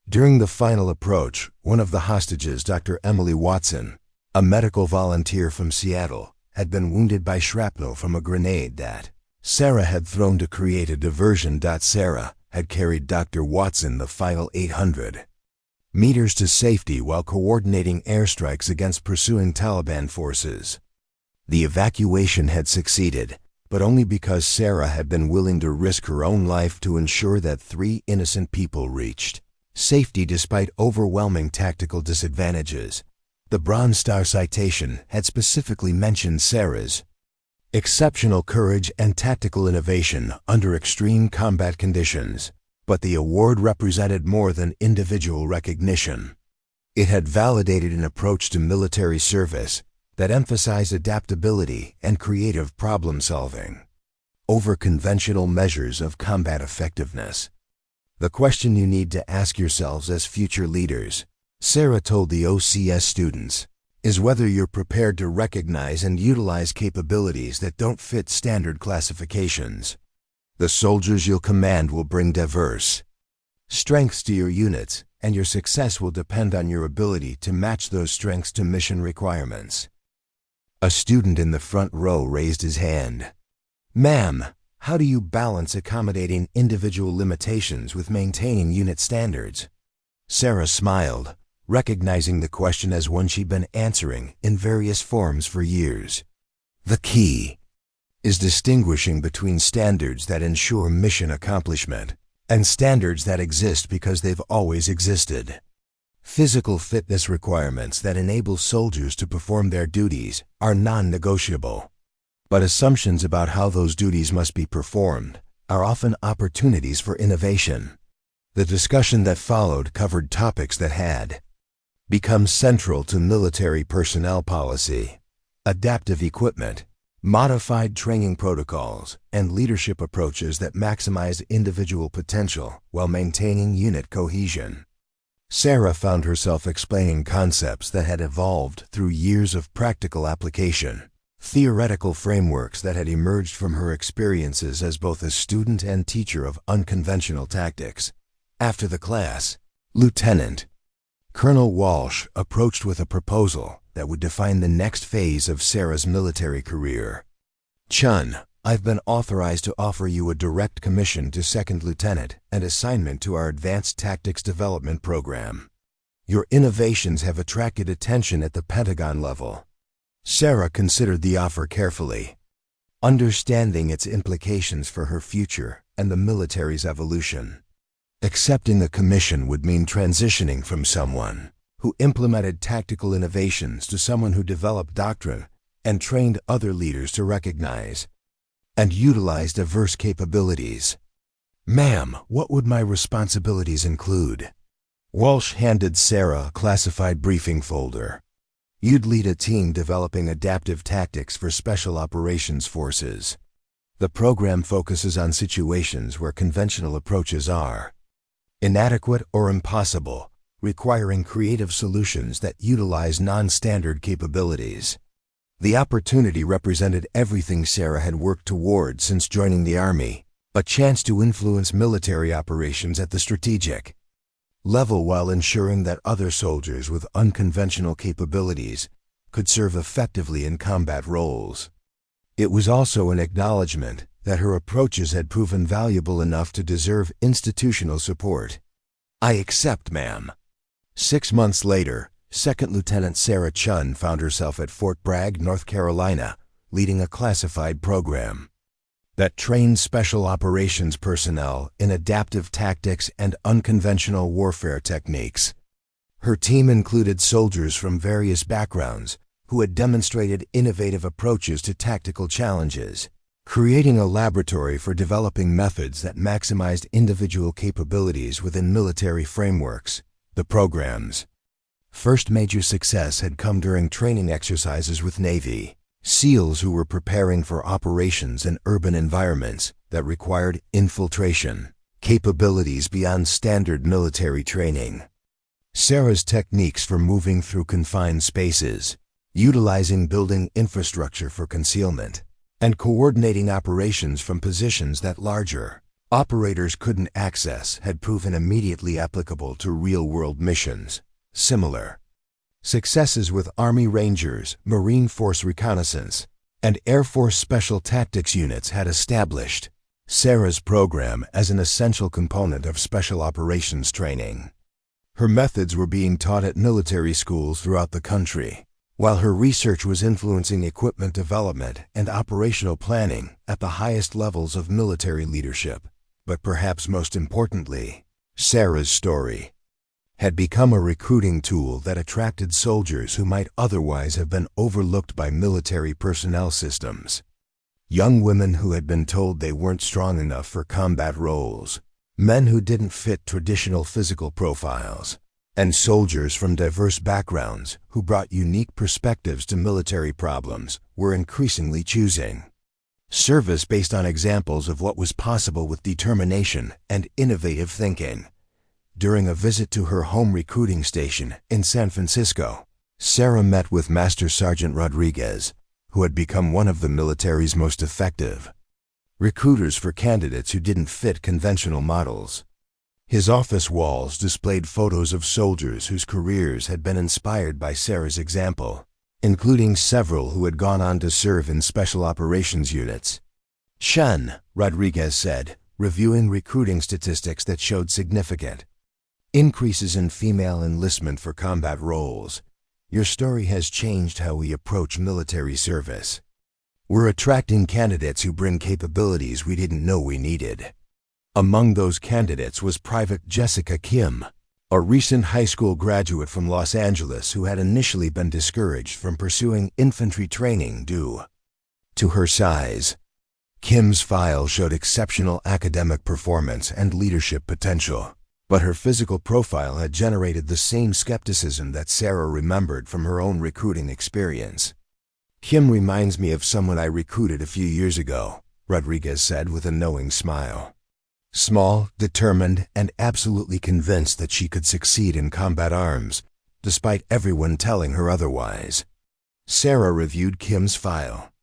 During the final approach, one of the hostages, Dr. Emily Watson, a medical volunteer from Seattle, had been wounded by shrapnel from a grenade that Sarah had thrown to create a diversion. Sarah had carried Dr. Watson the final 800 meters to safety while coordinating airstrikes against pursuing Taliban forces. The evacuation had succeeded, but only because Sarah had been willing to risk her own life to ensure that 3 innocent people reached safety despite overwhelming tactical disadvantages. The Bronze Star citation had specifically mentioned Sarah's exceptional courage and tactical innovation under extreme combat conditions, but the award represented more than individual recognition. It had validated an approach to military service that emphasized adaptability and creative problem-solving over conventional measures of combat effectiveness. The question you need to ask yourselves as future leaders, Sarah told the OCS students, is whether you're prepared to recognize and utilize capabilities that don't fit standard classifications. The soldiers you'll command will bring diverse strengths to your units, and your success will depend on your ability to match those strengths to mission requirements. A student in the front row raised his hand. "Ma'am, how do you balance accommodating individual limitations with maintaining unit standards?" Sarah smiled, recognizing the question as one she'd been answering in various forms for years. "The key is distinguishing between standards that ensure mission accomplishment and standards that exist because they've always existed. Physical fitness requirements that enable soldiers to perform their duties are non-negotiable, but assumptions about how those duties must be performed are often opportunities for innovation." The discussion that followed covered topics that had become central to military personnel policy: adaptive equipment, modified training protocols, and leadership approaches that maximize individual potential while maintaining unit cohesion. Sarah found herself explaining concepts that had evolved through years of practical application: theoretical frameworks that had emerged from her experiences as both a student and teacher of unconventional tactics. After the class, Lieutenant Colonel Walsh approached with a proposal that would define the next phase of Sarah's military career. "Chun, I've been authorized to offer you a direct commission to second lieutenant and assignment to our Advanced Tactics Development Program. Your innovations have attracted attention at the Pentagon level." Sarah considered the offer carefully, understanding its implications for her future and the military's evolution. Accepting the commission would mean transitioning from someone who implemented tactical innovations to someone who developed doctrine and trained other leaders to recognize and utilize diverse capabilities. "Ma'am, what would my responsibilities include?" Walsh handed Sarah a classified briefing folder. "You'd lead a team developing adaptive tactics for special operations forces. The program focuses on situations where conventional approaches are inadequate or impossible, requiring creative solutions that utilize non-standard capabilities." The opportunity represented everything Sarah had worked toward since joining the Army, a chance to influence military operations at the strategic level while ensuring that other soldiers with unconventional capabilities could serve effectively in combat roles. It was also an acknowledgement that her approaches had proven valuable enough to deserve institutional support. "I accept, ma'am." 6 months later, Second Lieutenant Sarah Chun found herself at Fort Bragg, North Carolina, leading a classified program that trained special operations personnel in adaptive tactics and unconventional warfare techniques. Her team included soldiers from various backgrounds who had demonstrated innovative approaches to tactical challenges, creating a laboratory for developing methods that maximized individual capabilities within military frameworks. The program's first major success had come during training exercises with Navy SEALs who were preparing for operations in urban environments that required infiltration capabilities beyond standard military training. Sarah's techniques for moving through confined spaces, utilizing building infrastructure for concealment, and coordinating operations from positions that larger operators couldn't access had proven immediately applicable to real-world missions. Similar successes with Army Rangers, Marine Force Reconnaissance, and Air Force Special Tactics units had established Sarah's program as an essential component of special operations training. Her methods were being taught at military schools throughout the country, while her research was influencing equipment development and operational planning at the highest levels of military leadership. But perhaps most importantly, Sarah's story had become a recruiting tool that attracted soldiers who might otherwise have been overlooked by military personnel systems. Young women who had been told they weren't strong enough for combat roles, men who didn't fit traditional physical profiles, and soldiers from diverse backgrounds who brought unique perspectives to military problems were increasingly choosing service based on examples of what was possible with determination and innovative thinking. During a visit to her home recruiting station in San Francisco, Sarah met with Master Sergeant Rodriguez, who had become one of the military's most effective recruiters for candidates who didn't fit conventional models. His office walls displayed photos of soldiers whose careers had been inspired by Sarah's example, including several who had gone on to serve in special operations units. "Chun," Rodriguez said, reviewing recruiting statistics that showed significant increases in female enlistment for combat roles. "Your story has changed how we approach military service. We're attracting candidates who bring capabilities we didn't know we needed." Among those candidates was Private Jessica Kim, a recent high school graduate from Los Angeles who had initially been discouraged from pursuing infantry training due to her size. Kim's file showed exceptional academic performance and leadership potential, but her physical profile had generated the same skepticism that Sarah remembered from her own recruiting experience. "Kim reminds me of someone I recruited a few years ago," Rodriguez said with a knowing smile. Small, determined, and absolutely convinced that she could succeed in combat arms, despite everyone telling her otherwise. Sarah reviewed Kim's file,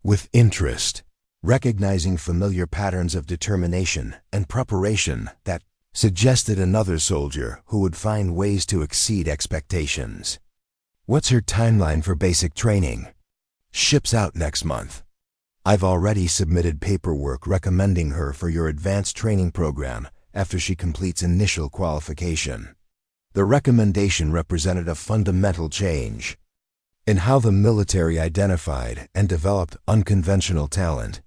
with interest, recognizing familiar patterns of determination and preparation that suggested another soldier who would find ways to exceed expectations. What's her timeline for basic training? Ships out next month. I've already submitted paperwork recommending her for your advanced training program after she completes initial qualification. The recommendation represented a fundamental change in how the military identified and developed unconventional talent.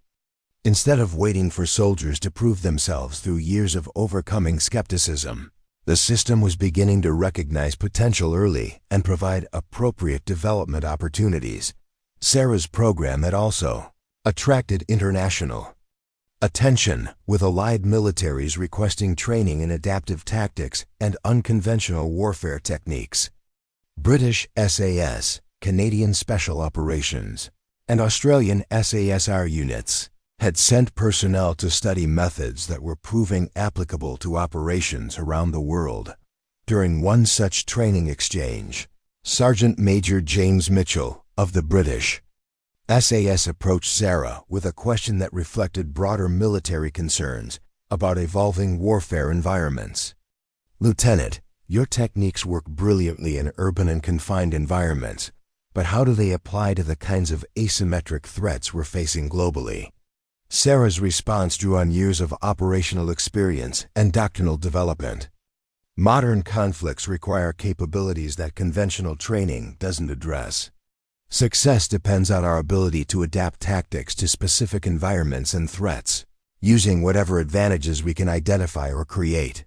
Instead of waiting for soldiers to prove themselves through years of overcoming skepticism, the system was beginning to recognize potential early and provide appropriate development opportunities. Sarah's program had also attracted international attention, with allied militaries requesting training in adaptive tactics and unconventional warfare techniques. British SAS, Canadian Special Operations, and Australian SASR units had sent personnel to study methods that were proving applicable to operations around the world. During one such training exchange, Sergeant Major James Mitchell of the British SAS approached Sarah with a question that reflected broader military concerns about evolving warfare environments. "Lieutenant, your techniques work brilliantly in urban and confined environments, but how do they apply to the kinds of asymmetric threats we're facing globally?" Sarah's response drew on years of operational experience and doctrinal development. Modern conflicts require capabilities that conventional training doesn't address. Success depends on our ability to adapt tactics to specific environments and threats, using whatever advantages we can identify or create.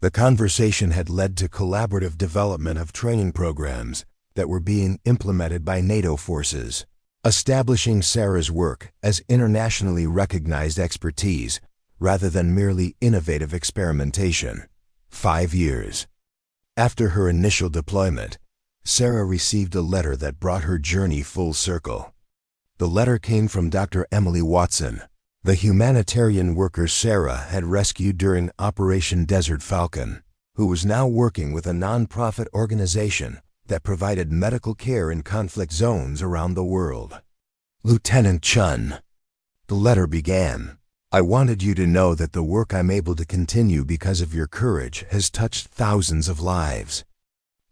The conversation had led to collaborative development of training programs that were being implemented by NATO forces, establishing Sarah's work as internationally recognized expertise rather than merely innovative experimentation. 5 years after her initial deployment, Sarah received a letter that brought her journey full circle. The letter came from Dr. Emily Watson, the humanitarian worker Sarah had rescued during Operation Desert Falcon, who was now working with a non-profit organization that provided medical care in conflict zones around the world. "Lieutenant Chun," the letter began, "I wanted you to know that the work I'm able to continue because of your courage has touched thousands of lives.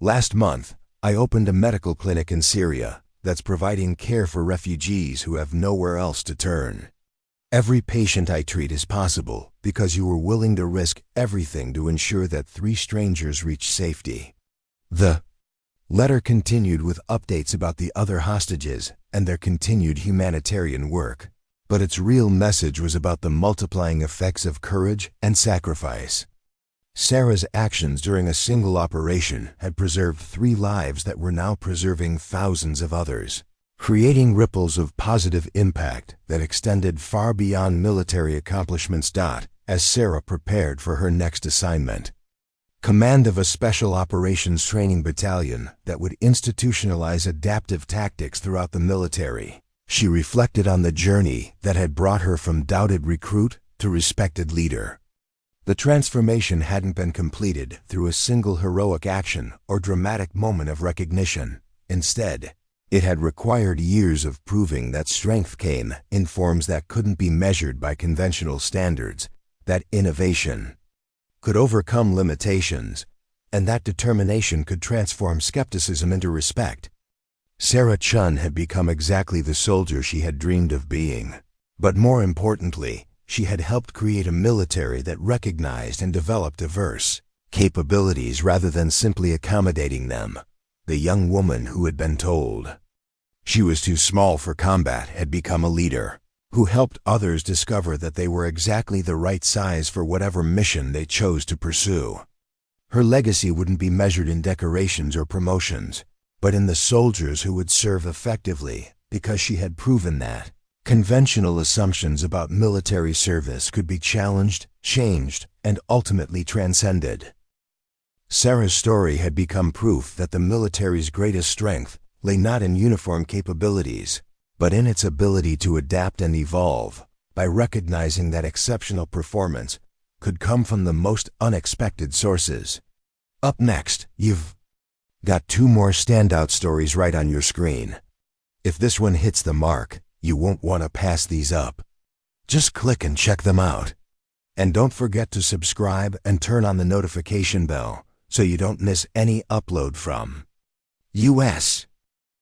Last month, I opened a medical clinic in Syria that's providing care for refugees who have nowhere else to turn. Every patient I treat is possible because you were willing to risk everything to ensure that 3 strangers reach safety." The letter continued with updates about the other hostages and their continued humanitarian work, but its real message was about the multiplying effects of courage and sacrifice. Sarah's actions during a single operation had preserved 3 lives that were now preserving thousands of others, creating ripples of positive impact that extended far beyond military accomplishments. As Sarah prepared for her next assignment, command of a special operations training battalion that would institutionalize adaptive tactics throughout the military, she reflected on the journey that had brought her from doubted recruit to respected leader. The transformation hadn't been completed through a single heroic action or dramatic moment of recognition. Instead, it had required years of proving that strength came in forms that couldn't be measured by conventional standards, that innovation could overcome limitations, and that determination could transform skepticism into respect. Sarah Chun had become exactly the soldier she had dreamed of being. But more importantly, she had helped create a military that recognized and developed diverse capabilities rather than simply accommodating them. The young woman who had been told she was too small for combat had become a leader who helped others discover that they were exactly the right size for whatever mission they chose to pursue. Her legacy wouldn't be measured in decorations or promotions, but in the soldiers who would serve effectively, because she had proven that conventional assumptions about military service could be challenged, changed, and ultimately transcended. Sarah's story had become proof that the military's greatest strength lay not in uniform capabilities, but in its ability to adapt and evolve, by recognizing that exceptional performance could come from the most unexpected sources. Up next, you've got 2 more standout stories right on your screen. If this one hits the mark, You won't want to pass these up. Just click and check them out. And don't forget to subscribe and turn on the notification bell so you don't miss any upload from US.